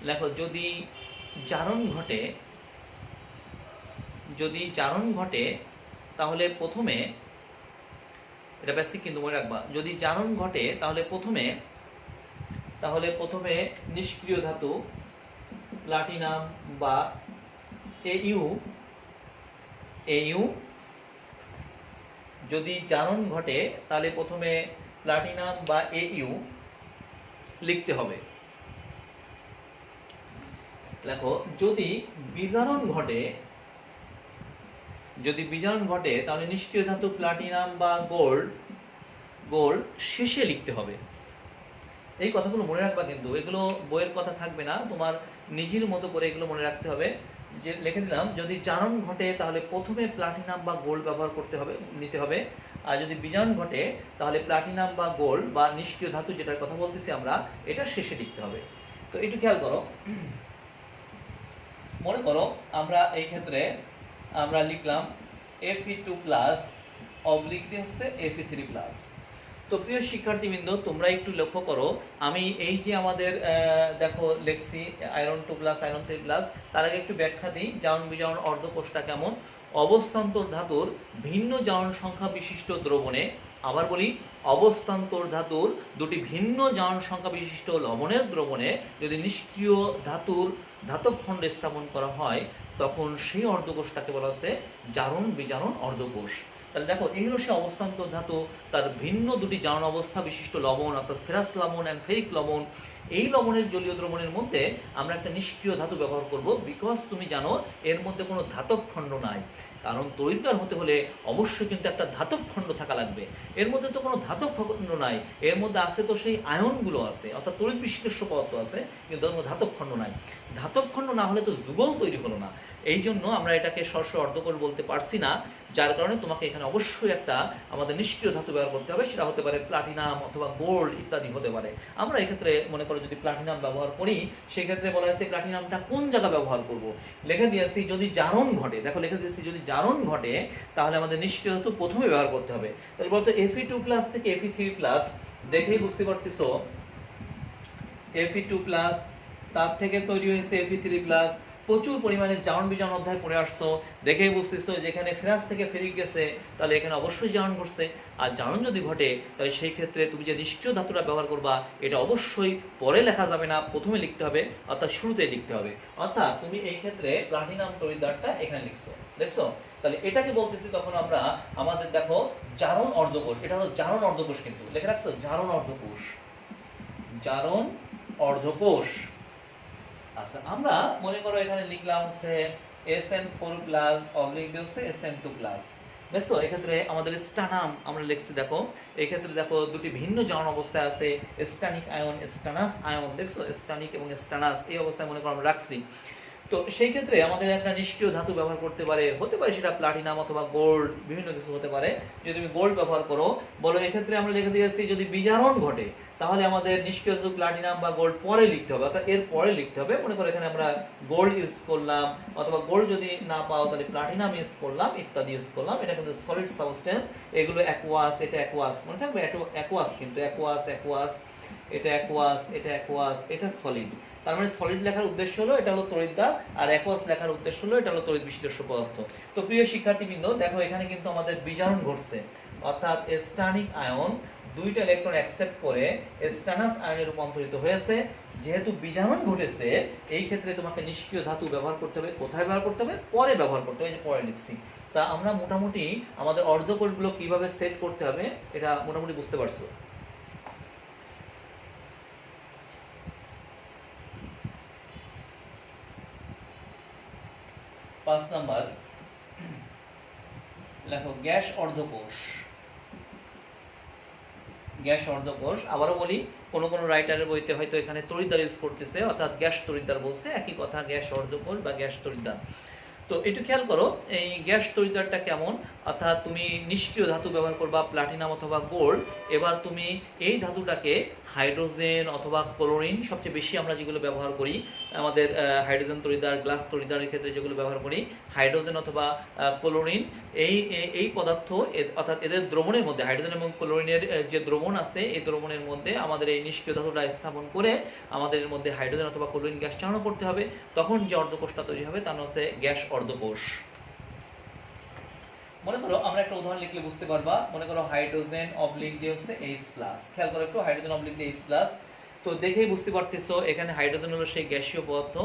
লেখো যদি জারণ ঘটে, যদি জারণ ঘটে তাহলে প্রথমে, এটা বেসিক কিন্তু মনে রাখবা, যদি জারণ ঘটে তাহলে প্রথমে নিষ্ক্রিয় ধাতু প্লাটিনাম বা AU, যদি জারণ ঘটে তাহলে প্রথমে প্লাটিনাম বা AU লিখতে হবে। দেখো যদি বিজারণ ঘটে, তাহলে নিষ্ক্রিয় ধাতু প্লাটিনাম বা গোল্ড শেষে লিখতে হবে। এই কথাগুলো মনে রাখবা, কিন্তু এগুলো বইয়ের কথা থাকবে না, তোমার নিজের মতো করে এগুলো মনে রাখতে হবে। যে লিখে দিলাম, যদি জারণ ঘটে তাহলে প্রথমে প্লাটিনাম বা গোল্ড ব্যবহার নিতে হবে। আর যদি বিজারণ ঘটে তাহলে প্লাটিনাম বা গোল্ড বা নিষ্ক্রিয় ধাতু যেটার কথা বলতেছি আমরা, এটা শেষে লিখতে হবে। তো একটু খেয়াল করো, মনে করো আমরা এই ক্ষেত্রে আমরা লিখলাম Fe2+ অবলিক দিয়ে হচ্ছে Fe3+। তো প্রিয় শিক্ষার্থীবৃন্দ, তোমরা একটু লক্ষ্য করো, আমি এই যে আমাদের দেখো লেখছি আয়রন 2+, আয়রন 3+, তার আগে একটু ব্যাখ্যা দিই জারণ বিজারণ অর্ধকোষটা কেমন। অবস্থান্তর ধাতুর ভিন্ন জারণ সংখ্যা বিশিষ্ট দ্রবণে, আবার বলি, অবস্থান্তর ধাতুর দুটি ভিন্ন জারণ সংখ্যা বিশিষ্ট লবণের দ্রবণে যদি নিষ্ক্রিয় ধাতুর ধাতব খণ্ড স্থাপন করা হয়, তখন সেই অর্ধকোষটাকে বলা হচ্ছে জারণ বিজারণ অর্ধকোষ। তাহলে দেখো, এই হলো সে অবস্থান্তর ধাতু, তার ভিন্ন দুটি জারণ অবস্থা বিশিষ্ট লবণ, অর্থাৎ ফেরাস লবণ অ্যান্ড ফেরিক লবণ। এই লবণের জলীয় দ্রবণের মধ্যে আমরা একটা নিষ্ক্রিয় ধাতু ব্যবহার করব, বিকজ তুমি জানো এর মধ্যে কোনো ধাতব খণ্ড নাই। কারণ তড়িৎদ্বার হতে হলে অবশ্যই কিন্তু একটা ধাতব খণ্ড থাকা লাগবে। এর মধ্যে তো কোনো ধাতব খণ্ড নাই, এর মধ্যে আছে তো সেই আয়নগুলো আছে, অর্থাৎ তড়িৎ বিশিষ্ট পদার্থ আছে, কিন্তু এর মধ্যে ধাতব খণ্ড নাই। ধাতব খণ্ড না হলে তো যুগল তৈরি হলো না। এই জন্য আমরা এটাকে সরাসরি অর্ধকোষ বলতে পারছি না, যার কারণে তোমাকে এখানে অবশ্যই একটা আমাদের নিষ্ক্রিয় ধাতু ব্যবহার করতে হবে। সেটা হতে পারে প্লাটিনাম অথবা গোল্ড ইত্যাদি হতে পারে। আমরা এক্ষেত্রে মনে করো যদি প্লাটিনাম ব্যবহার করি, সেক্ষেত্রে বলা হয়েছে প্লাটিনামটা কোন জায়গা ব্যবহার করব। লিখে দিয়েছি যদি জারণ ঘটে, দেখো লিখে দিয়েছি যদি জারণ ঘটে তাহলে আমাদের নিষ্ক্রিয় ধাতু প্রথমে ব্যবহার করতে হবে। তাহলে বলতো Fe2+ থেকে Fe3+, দেখেই বুঝতে পারতেছো Fe2+, তার থেকে তৈরি হয়েছে Fe3+। প্রচুর পরিমাণে জারণ বিজারণ অধ্যায় পড়ে আসছো, দেখেই বুঝতেছো যেখানে ফেরাস থেকে ফেরিক গেছে, তাহলে এখানে অবশ্যই জারণ ঘটছে। আর জারণ যদি ঘটে তাহলে সেই ক্ষেত্রে তুমি যে নিষ্ক্রিয় ধাতুটা ব্যবহার করবা, এটা অবশ্যই পরে লেখা যাবে না, প্রথমে লিখতে হবে, অর্থাৎ শুরুতেই লিখতে হবে। অর্থাৎ তুমি এই ক্ষেত্রে প্লাটিনাম তড়িৎদ্বারটা এখানে লিখছো, দেখছো? তাহলে এটাকে বলতেছি তখন আমরা আমাদের দেখো জারণ অর্ধকোষ, এটা হলো জারণ অর্ধকোষ, কিন্তু লিখে রাখছো জারণ অর্ধকোষ, জারণ অর্ধকোষ। আচ্ছা, আমরা মনে করো এখানে লিখলাম হচ্ছে Sn4+ অবলিক দিয়ে হচ্ছে Sn2+। দেখছো এক্ষেত্রে আমাদের স্টানাম আমরা লিখছি, দেখো এই ক্ষেত্রে দেখো দুটি ভিন্ন জারণ অবস্থায় আছে, স্টানিক আয়ন, স্টানাস আয়ন। দেখছো স্টানিক এবং স্টানাস এই অবস্থায় মনে করো আমরা রাখছি। তো সেই ক্ষেত্রে আমাদের একটা নিষ্ক্রিয় ধাতু ব্যবহার করতে পারে, হতে পারে সেটা প্লাটিনাম অথবা গোল্ড, বিভিন্ন কিছু হতে পারে। যদি তুমি গোল্ড ব্যবহার করো, বলো এক্ষেত্রে আমরা লিখে দিয়েছি যদি বিজারণ ঘটে তাহলে আমাদের নিষ্ক্রিয় ধাতু প্লাটিনাম বা গোল্ড পরে লিখতে হবে, অর্থাৎ এর পরে লিখতে হবে। মনে করো এখানে আমরা গোল্ড ইউজ করলাম, অথবা গোল্ড যদি না পাও তাহলে প্লাটিনাম ইউজ করলাম, ইত্যাদি ইউজ করলাম। এটা কিন্তু সলিড সাবস্টেন্স, এগুলো অ্যাকুয়াস, এটা অ্যাকুয়াস, মনে থাকবে অ্যাকুয়াস, কিন্তু অ্যাকুয়াস, এটা অ্যাকুয়াস, এটা অ্যাকুয়াস, এটা সলিড। তার মানে সলিড লেখার উদ্দেশ্য হলো এটা হলো তড়িৎদ্বার, আর অ্যাকুয়াস লেখার উদ্দেশ্য হলো এটা হলো তড়িৎ বিশিষ্ট পদার্থ। তো প্রিয় শিক্ষার্থীবৃন্দ, দেখো এখানে কিন্তু আমাদের বিজারণ ঘটছে, অর্থাৎ স্টানিক আয়ন দুইটা ইলেকট্রন অ্যাকসেপ্ট করে স্টানাস আয়নে রূপান্তরিত হয়েছে। যেহেতু বিজারণ ঘটেছে, এই ক্ষেত্রে তোমাকে নিষ্ক্রিয় ধাতু ব্যবহার করতে হবে। কোথায় ব্যবহার করতে হবে? পরে ব্যবহার করতে হবে, এই যে পরে লিখছি। তা আমরা মোটামুটি আমাদের অর্ধকোষগুলো কিভাবে সেট করতে হবে এটা মোটামুটি বুঝতে পারছো। 5 নাম্বার লেখো গ্যাস অর্ধকোষ। গ্যাস অর্ধকোষ, আবারও বলি, কোন কোন রাইটারের বইতে হয়তো এখানে তড়িৎদ্বার ইউজ করতেছে, অর্থাৎ গ্যাস তড়িৎদ্বার বলছে, একই কথা, গ্যাস অর্ধকোষ বা গ্যাস তড়িৎদ্বার। তো একটু খেয়াল করো এই গ্যাস তড়িৎদ্বারটা কেমন, অর্থাৎ তুমি নিষ্ক্রিয় ধাতু ব্যবহার করবা প্লাটিনাম অথবা গোল্ড। এবার তুমি এই ধাতুটাকে হাইড্রোজেন অথবা ক্লোরিন, সবচেয়ে বেশি আমরা যেগুলো ব্যবহার করি আমাদের হাইড্রোজেন তড়িৎদ্বার, গ্লাস তড়িৎদ্বারের ক্ষেত্রে যেগুলো ব্যবহার করি হাইড্রোজেন অথবা ক্লোরিন, এই পদার্থ, অর্থাৎ এদের দ্রবণের মধ্যে হাইড্রোজেন এবং ক্লোরিনের যে দ্রবণ আছে, এই দ্রবণের মধ্যে আমাদের এই নিষ্ক্রিয় ধাতুটা স্থাপন করে আমাদের এর মধ্যে হাইড্রোজেন অথবা ক্লোরিন গ্যাস চালনা করতে হবে। তখন যে অর্ধকোষটা তৈরি হবে তার নাম হচ্ছে গ্যাস অর্ধকোষ। মনে করো আমরা একটা উদাহরণ লিখলে বুঝতে পারবা। মনে করো হাইড্রোজেন অবলিক দিয়ে হচ্ছে H+, খেয়াল করো একটু, হাইড্রোজেন অবলিক দিয়ে H+। তো দেখেই বুঝতে পারতেছো এখানে হাইড্রোজেন হলো সেই গ্যাসীয় পদার্থ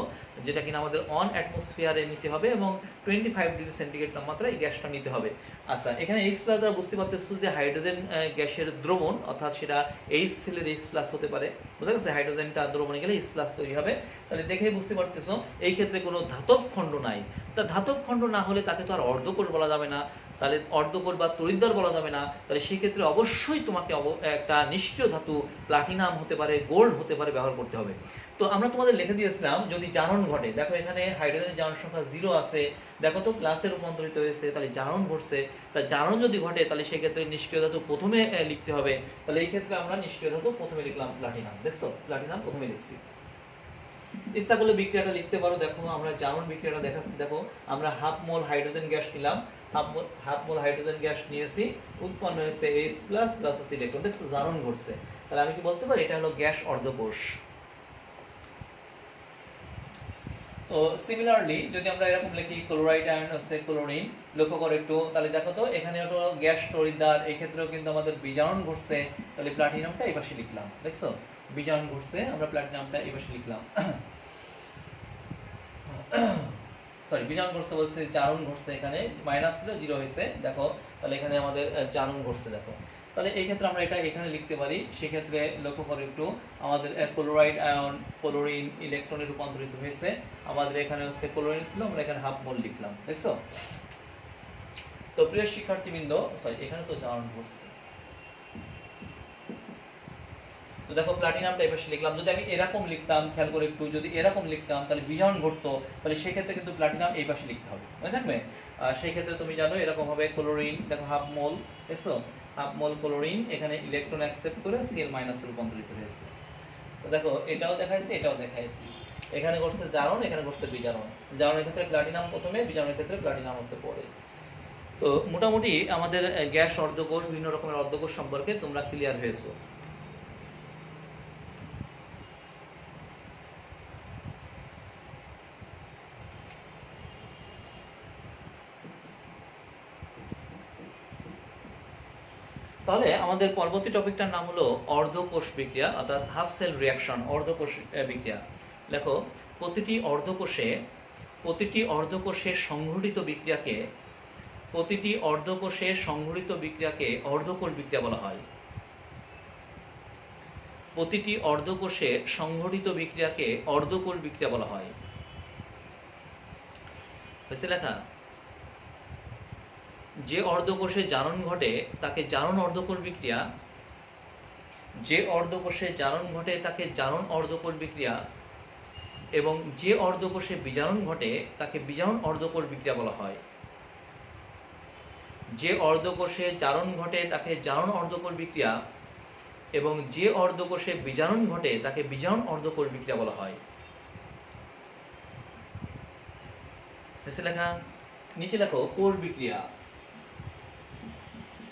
যেটা কিনা আমাদের অন অ্যাটমসফিয়ারে নিতে হবে এবং 25 ডিগ্রি সেন্টিগ্রেড তাপমাত্রায় এই গ্যাসটা নিতে হবে। আচ্ছা, এখানে H+ দ্বারা বুঝতে পারতেছো যে হাইড্রোজেন গ্যাসের দ্রবণ, অর্থাৎ সেটা H সেলের H+ হতে পারে, বুঝা গেছে? হাইড্রোজেনটা দ্রবণে গেলে H+ তৈরি হবে। তাহলে দেখেই বুঝতে পারতেছো এই ক্ষেত্রে কোনো ধাতব খণ্ড নাই। তা ধাতব খণ্ড না হলে তাকে তো আর অর্ধকোষ বলা যাবে না, তাহলে অর্ধকোষ বা তড়িৎদ্বার বলা যাবে না। তাহলে সেক্ষেত্রে অবশ্যই তোমাকে একটা নিষ্ক্রিয় ধাতু প্লাটিনাম হতে পারে, গোল্ড হতে পারে ব্যবহার করতে হবে। তো আমরা তোমাদের লিখে দিয়েছিলাম যদি জারণ ঘটে, দেখো এখানে হাইড্রোজেনের জারণ সংখ্যা 0 আছে, দেখো তো প্লাসে রূপান্তরিত হয়েছে, তাহলে জারণ ঘটছে। তা জারণ যদি ঘটে তাহলে সেক্ষেত্রে নিষ্ক্রিয় ধাতু প্রথমে লিখতে হবে। তাহলে এই ক্ষেত্রে আমরা নিষ্ক্রিয় ধাতু প্রথমে লিখলাম প্লাটিনাম। দেখছো, প্লাটিনাম প্রথমে লিখছি। ইচ্ছা করলে বিক্রিয়াটা লিখতে পারো। দেখো আমরা জারণ বিক্রিয়াটা দেখাচ্ছি। দেখো আমরা হাফ মোল হাইড্রোজেন গ্যাস নিলাম, হাফ মোল হাইড্রোজেন গ্যাস নিয়েছি, উৎপন্ন হয়েছে H+ প্লাস হচ্ছে ইলেকট্রন। দেখছো জারণ ঘটছে। তাহলে আমি কি বলতে পারি এটা হলো গ্যাস অর্ধকোষ। তো সিমিলারলি যদি আমরা এরকম লিখি ক্লোরাইড আয়ন হচ্ছে ক্লোরিন, লক্ষ্য করো একটু, তাহলে দেখো তো এখানে হলো গ্যাস তড়িৎদ্বার, এই ক্ষেত্রেও কিন্তু আমাদের বিজারণ ঘটছে, তাহলে প্লাটিনামটা এই পাশে লিখলাম। দেখছো বিজারণ ঘটছে, আমরা প্লাটিনামটা এই পাশে লিখলাম। সরি, বিজারণ ঘটছে বলছে, জারণ ঘটছে, এখানে মাইনাস ছিল 0 হয়েছে, দেখো তাহলে এখানে আমাদের জারণ ঘটছে। দেখো তাহলে এই ক্ষেত্রে আমরা এটা এখানে লিখতে পারি। সেক্ষেত্রে লক্ষ্য করো একটু, আমাদের ক্লোরাইড আয়ন ক্লোরিন ইলেকট্রনে রূপান্তরিত হয়েছে, আমাদের এখানে হচ্ছে ক্লোরিন ছিল, আমরা এখানে হাফ মোল লিখলাম। দেখছো? তো প্রিয় শিক্ষার্থীবৃন্দ, সরি এখানে তো জারণ ঘটছে, তো দেখো প্লাটিনামটা এই পাশে লিখলাম। যদি আমি এরকম লিখতাম, খেয়াল করে একটু, যদি এরকম লিখতাম তাহলে বিজারণ ঘটতো, তাহলে সেই ক্ষেত্রে কিন্তু প্লাটিনাম এই পাশে লিখতে হবে, মনে থাকবে? সেই ক্ষেত্রে তুমি জানো এরকম হবে ক্লোরিন, দেখো হাফ মোল, দেখছো হাফ মোল ক্লোরিন, এখানে ইলেকট্রন অ্যাকসেপ্ট করে Cl- এ রূপান্তরিত হয়েছে। তো দেখো এটাও দেখাইছি, এটাও দেখাইছি, এখানে ঘটছে জারণ, এখানে ঘটছে বিজারণ। জারণের ক্ষেত্রে প্লাটিনাম প্রথমে, বিজারণের ক্ষেত্রে প্লাটিনাম হচ্ছে পরে। তো মোটামুটি আমাদের গ্যাস অর্ধকোষ, বিভিন্ন রকমের অর্ধকোষ সম্পর্কে তোমরা ক্লিয়ার হয়েছো। তাহলে আমাদের পরবর্তী টপিকটার নাম হলো অর্ধকোষ বিক্রিয়া, অর্থাৎ হাফ সেল রিঅ্যাকশন, অর্ধকোষ বিক্রিয়া। দেখো প্রতিটি অর্ধকোষে সংঘটিত বিক্রিয়াকে অর্ধকোষ বিক্রিয়া বলা হয়। প্রতিটি অর্ধকোষে সংঘটিত বিক্রিয়াকে অর্ধকোষ বিক্রিয়া বলা হয়। হয়েছে লেখা? যে অর্ধকোষে জারণ ঘটে তাকে জারণ অর্ধকোষ বিক্রিয়া, যে অর্ধকোষে জারণ ঘটে তাকে জারণ অর্ধকোষ বিক্রিয়া, এবং যে অর্ধকোষে বিজারণ ঘটে তাকে বিজারণ অর্ধকোষ বিক্রিয়া বলা হয়। যে অর্ধকোষে জারণ ঘটে তাকে জারণ অর্ধকোষ বিক্রিয়া, এবং যে অর্ধকোষে বিজারণ ঘটে তাকে বিজারণ অর্ধকোষ বিক্রিয়া বলা হয়। লেখা নিচে লেখো কোষ বিক্রিয়া।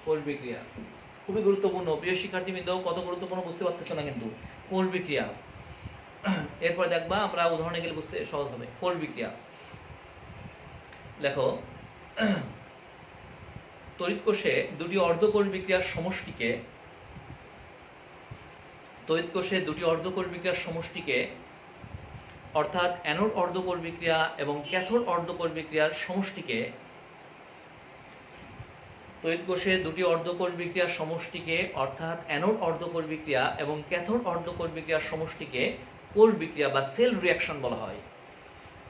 কোষ বিক্রিয়া খুবই গুরুত্বপূর্ণ। প্রিয় শিক্ষার্থীবৃন্দ, কত গুরুত্বপূর্ণ বুঝতে পারতেছো না কিন্তু। কোষ বিক্রিয়া এরপর দেখবা, আমরা উদাহরণে গেলে বুঝতে সহজ হবে। কোষ বিক্রিয়া লেখো, তড়িৎ কোষে দুটি অর্ধকোষ বিক্রিয়ার সমষ্টিকে অর্থাৎ অ্যানোড অর্ধকোষ বিক্রিয়া এবং ক্যাথোড অর্ধকোষ বিক্রিয়ার সমষ্টিকে, তড়িৎ কোষে দুটি অর্ধকোষ বিক্রিয়ার সমষ্টিকে অর্থাৎ অ্যানোড অর্ধকোষ বিক্রিয়া এবং ক্যাথোড অর্ধকোষ বিক্রিয়ার সমষ্টিকে কোষ বিক্রিয়া বা সেল রিঅ্যাকশন বলা হয়।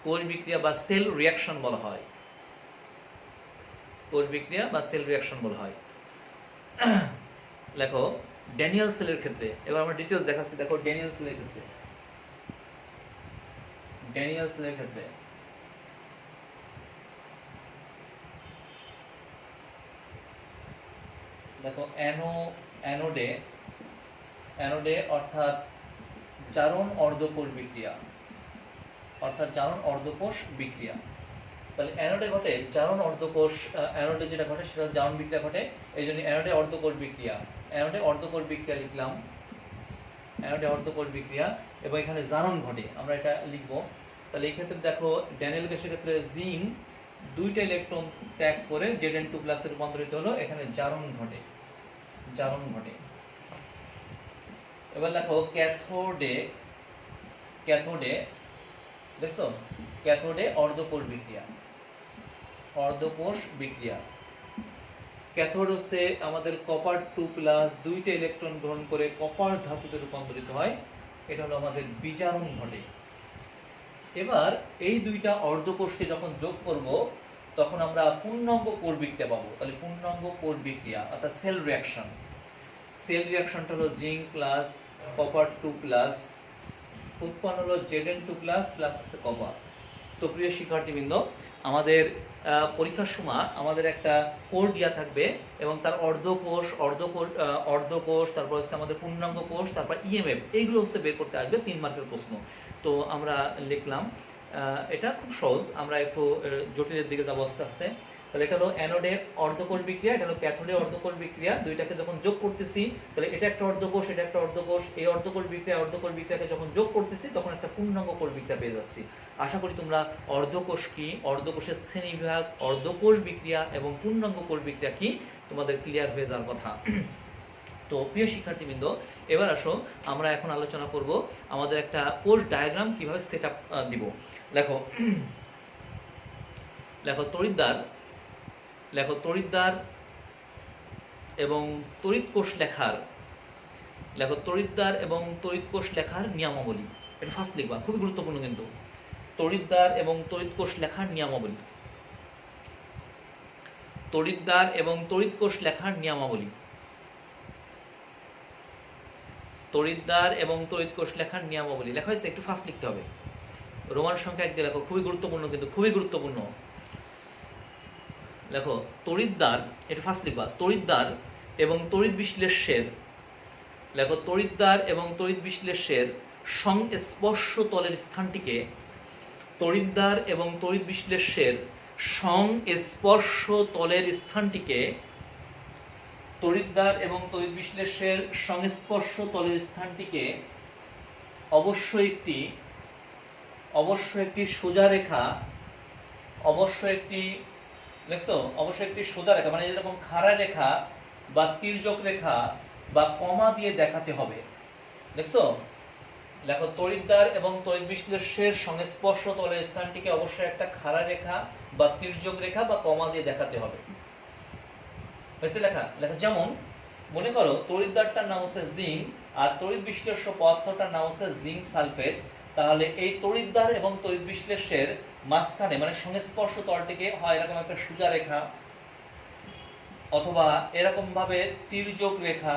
কোষ বিক্রিয়া বা সেল রিঅ্যাকশন বলা হয়। কোষ বিক্রিয়া বা সেল রিঅ্যাকশন বলা হয়। লেখো ড্যানিয়েল সেলের ক্ষেত্রে, এবার আমরা ডিটেইলস দেখাচ্ছি। দেখো ড্যানিয়েল সেলের ক্ষেত্রে, দেখো অ্যানোডে অর্থাৎ জারণ অর্ধকোষ বিক্রিয়া, তাহলে অ্যানোডে ঘটে জারণ অর্ধকোষ, অ্যানোডে যেটা ঘটে সেটা জারণ বিক্রিয়া ঘটে, এই জন্য অ্যানোডে অর্ধকোষ বিক্রিয়া লিখলাম, অ্যানোডে অর্ধকোষ বিক্রিয়া, এবং এখানে জারণ ঘটে, আমরা এটা লিখবো। তাহলে এই ক্ষেত্রে দেখো ড্যানিয়েল গ্যাসের ক্ষেত্রে জিঙ্ক দুইটা ইলেকট্রন ত্যাগ করে Zn2+ এ রূপান্তরিত হলো, এখানে জারণ ঘটে। এবার দেখো ক্যাথোডে দেখছো, ক্যাথোডে অর্ধকোষ বিক্রিয়া। ক্যাথোড হচ্ছে আমাদের কপার 2+, দুইটা ইলেকট্রন গ্রহণ করে কপার ধাতুতে রূপান্তরিত হয়, এটা হলো আমাদের বিজারণ ঘটে। এবার এই দুইটা অর্ধকোষকে যখন যোগ করব তখন আমরা পূর্ণাঙ্গ কোর বিক্রিয়া পাবো। তাহলে পূর্ণাঙ্গ কোর বিক্রিয়া অর্থাৎ সেল রিঅ্যাকশন। সেল রিঅ্যাকশনটা হলো জিঙ্ক প্লাস কপার 2 প্লাস উৎপন্ন হলো Zn2 প্লাস প্লাস হচ্ছে কপার। তো প্রিয় শিক্ষার্থীবৃন্দ, আমাদের পরীক্ষার সময় আমাদের একটা কোর দেওয়া থাকবে এবং তার অর্ধকোষ তারপর হচ্ছে আমাদের পূর্ণাঙ্গ কোষ তারপর ইএমএফ, এইগুলো হচ্ছে বের করতে আসবে 3 মার্কের প্রশ্ন। তো আমরা লিখলাম, এটা খুব সহজ, আমরা একটু জটিলের দিকে যাবো আস্তে আস্তে। তাহলে এটা হলো অ্যানোডের অর্ধকোষ বিক্রিয়া, এটা হলো ক্যাথোডের অর্ধকোষ বিক্রিয়া। দুইটাকে যখন যোগ করতেছি তাহলে এটা একটা অর্ধকোষ, এটা একটা অর্ধকোষ, এই অর্ধকোষ বিক্রিয়াকে যখন যোগ করতেছি তখন একটা পূর্ণাঙ্গ কোষ বিক্রিয়া পেয়ে যাচ্ছি। আশা করি তোমরা অর্ধকোষ কি, অর্ধকোষের শ্রেণীবিভাগ, অর্ধকোষ বিক্রিয়া এবং পূর্ণাঙ্গ কোষ বিক্রিয়া কি তোমাদের ক্লিয়ার হয়ে যাওয়ার কথা। তো প্রিয় শিক্ষার্থীবৃন্দ, এবার আসো আমরা এখন আলোচনা করব আমাদের একটা কোষ ডায়াগ্রাম কিভাবে সেট আপ দিব। লেখো তড়িৎদ্বার এবং তড়িৎ কোষ লেখার নিয়মাবলী। এটা ফার্স্ট লিখবা, খুবই গুরুত্বপূর্ণ কিন্তু। তড়িৎদ্বার এবং তড়িৎ কোষ লেখার নিয়মাবলী। তড়িৎদ্বার এবং তড়িৎ কোষ লেখার নিয়মাবলী। তড়িৎদ্বার এবং তড়িৎ কোষ লেখার নিয়মাবলী লেখা হয়েছে, একটু ফাস্ট লিখতে হবে। রোমান সংখ্যা 1 দিয়ে লেখো, খুবই গুরুত্বপূর্ণ কিন্তু, খুবই গুরুত্বপূর্ণ। লেখো তড়িৎদ্বার, একটু ফাস্ট লিখবা। তড়িৎদ্বার এবং তড়িৎ বিশ্লেষ্যের, লেখো তড়িৎদ্বার এবং তড়িৎ বিশ্লেষ্যের সংস্পর্শ তলের স্থানটিকে, তড়িৎদ্বার এবং তড়িৎ বিশ্লেষ্যের সংস্পর্শ তলের স্থানটিকে, তড়িৎদ্বার এবং তড়িৎ বিশ্লেষ্যের সংস্পর্শ তলের স্থানটিকে অবশ্যই একটি সোজা রেখা, অবশ্যই একটি সোজা রেখা মানে যেরকম খাড়া রেখা বা তির্যক রেখা বা কমা দিয়ে দেখাতে হবে। দেখছো, লেখো তড়িৎদ্বার এবং তড়িৎ বিশ্লেষ্যের সংস্পর্শ তলের স্থানটিকে অবশ্যই একটা খাড়া রেখা বা তির্যক রেখা বা কমা দিয়ে দেখাতে হবে। হয়েছে লেখা? যেমন মনে করো তড়িৎদ্বারটার নাম হচ্ছে জিঙ্ক আর তড়িৎ বিশ্লেষ্য পদার্থটার নাম হচ্ছে জিঙ্ক সালফেট। তাহলে এই তড়িৎদ্বার এবং তড়িৎ বিশ্লেষ্যের মাঝখানে মানে সংস্পর্শ তলটিকে হয় এরকম একটা সোজা রেখা অথবা এরকম ভাবে তির্যক রেখা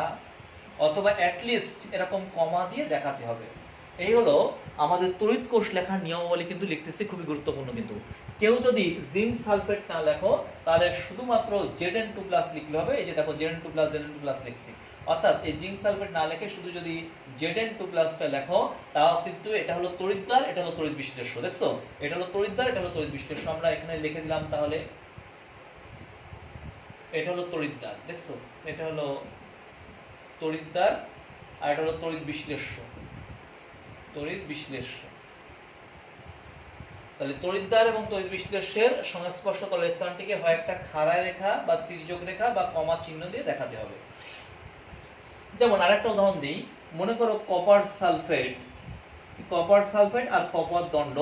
অথবা অ্যাটলিস্ট এরকম কমা দিয়ে দেখাতে হবে। এই হলো আমাদের তড়িৎ কোষ লেখার নিয়মাবলী, কিন্তু লিখতেছি খুবই গুরুত্বপূর্ণ। কিন্তু কেউ যদি জিঙ্ক সালফেট না লেখো তাহলে শুধুমাত্র Zn2 প্লাস লিখলে হবে। এই যে দেখো Zn2 প্লাস লিখছি, অর্থাৎ এই জিঙ্ক সালফেট না লিখে শুধু যদি Zn2 প্লাসটা লেখো তাও কিন্তু এটা হলো তড়িৎদ্বার, এটা হলো তড়িৎ বিশ্লেষ্য। দেখছো, এটা হলো তড়িৎদ্বার, এটা হলো তড়িৎ বিশ্লেষ্য। আমরা এখানে লিখে দিলাম, তাহলে এটা হলো তড়িৎদ্বার। দেখছো, এটা হলো তড়িৎদ্বার আর এটা হলো তড়িৎ বিশ্লেষ্য। তাহলে তড়িৎদ্বার এবং তড়িৎ বিশ্লেষ্যের সংস্পর্শ তলের স্থানটিকে হয় একটা খাড়া রেখা বা তির্যক রেখা বা কমা চিহ্ন দিয়ে দেখাতে হবে। যেমন আরেকটা উদাহরণ দিই, মনে করো কপার সালফেট আর কপার দণ্ড।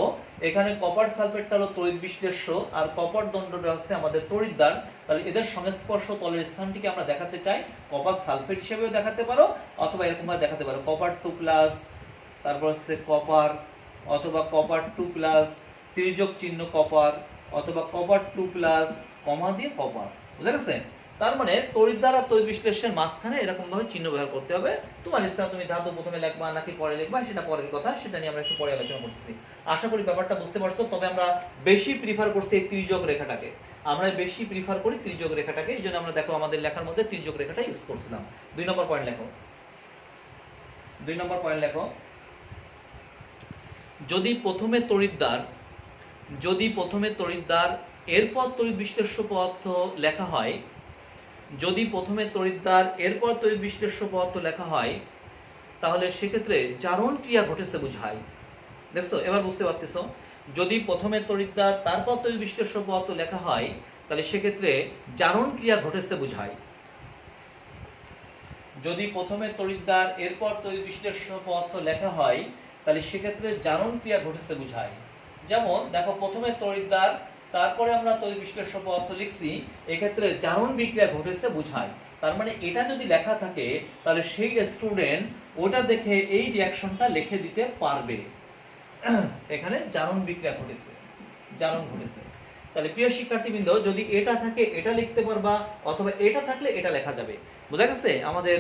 এখানে কপার সালফেটটা হলো তড়িৎ বিশ্লেষ্য আর কপার দণ্ডটা হচ্ছে আমাদের তড়িৎদ্বার। তাহলে এদের সংস্পর্শ তলের স্থানটিকে আমরা দেখাতে চাই কপার সালফেট হিসেবেও দেখাতে পারো অথবা এরকম ভাবে দেখাতে পারো কপার 2 প্লাস, তারপর হচ্ছে কপার অথবা কপার 2 প্লাস তির্যক চিহ্ন কপার অথবা কপার 2 প্লাস কমা দিয়ে কপার। বুঝা গেছে? তার মানে তড়িৎদ্বার আর তড়িৎ বিশ্লেষণের মাঝখানে এরকম ভাবে চিহ্ন ব্যবহার করতে হবে। তোমার ইচ্ছা তুমি ধাতু প্রথমে লিখবা নাকি পরে লিখবা সেটা পরের কথা, সেটা নিয়ে আমরা একটু পরে আলোচনা করতেছি। আশা করি ব্যাপারটা বুঝতে পারছো। তবে আমরা বেশি প্রিফার করছি এই তির্যক রেখাটাকে, এইজন্য আমরা দেখো আমাদের লেখার মধ্যে তির্যক রেখাটা ইউজ করছিলাম। 2 নম্বর পয়েন্ট লেখো। যদি প্রথমে তড়িৎদ্বার এরপর তড়িৎ বিশ্লেষ্য পদার্থ লেখা হয়, তাহলে সেক্ষেত্রে জারণ ক্রিয়া ঘটেছে বুঝায়। দেখছো, এবার বুঝতে পারতেছো, যদি প্রথমে তড়িৎদ্বার তারপর তড়িৎ বিশ্লেষ্য পদার্থ লেখা হয় তাহলে সেক্ষেত্রে জারণ ক্রিয়া ঘটেছে বুঝায়। যদি প্রথমে তড়িৎদ্বার এরপর তড়িৎ বিশ্লেষ্য পদার্থ লেখা হয় তাহলে সেক্ষেত্রে জারণ ক্রিয়া ঘটেছে বুঝায়। যেমন দেখো প্রথমে তড়িৎদ্বার তারপরে আমরা তড়িৎ বিশ্লেষ্য পদার্থ লিখছি, এক্ষেত্রে জারণ বিক্রিয়া ঘটেছে বুঝায়। তার মানে এটা যদি লেখা থাকে তাহলে সেই স্টুডেন্ট ওটা দেখে এই রিঅ্যাকশনটা লিখে দিতে পারবে। এখানে জারণ বিক্রিয়া ঘটেছে, জারণ ঘটেছে। তাহলে প্রিয় শিক্ষার্থীবৃন্দ, যদি এটা থাকে এটা লিখতে পারবা, অথবা এটা থাকলে এটা লেখা যাবে। বোঝা গেছে আমাদের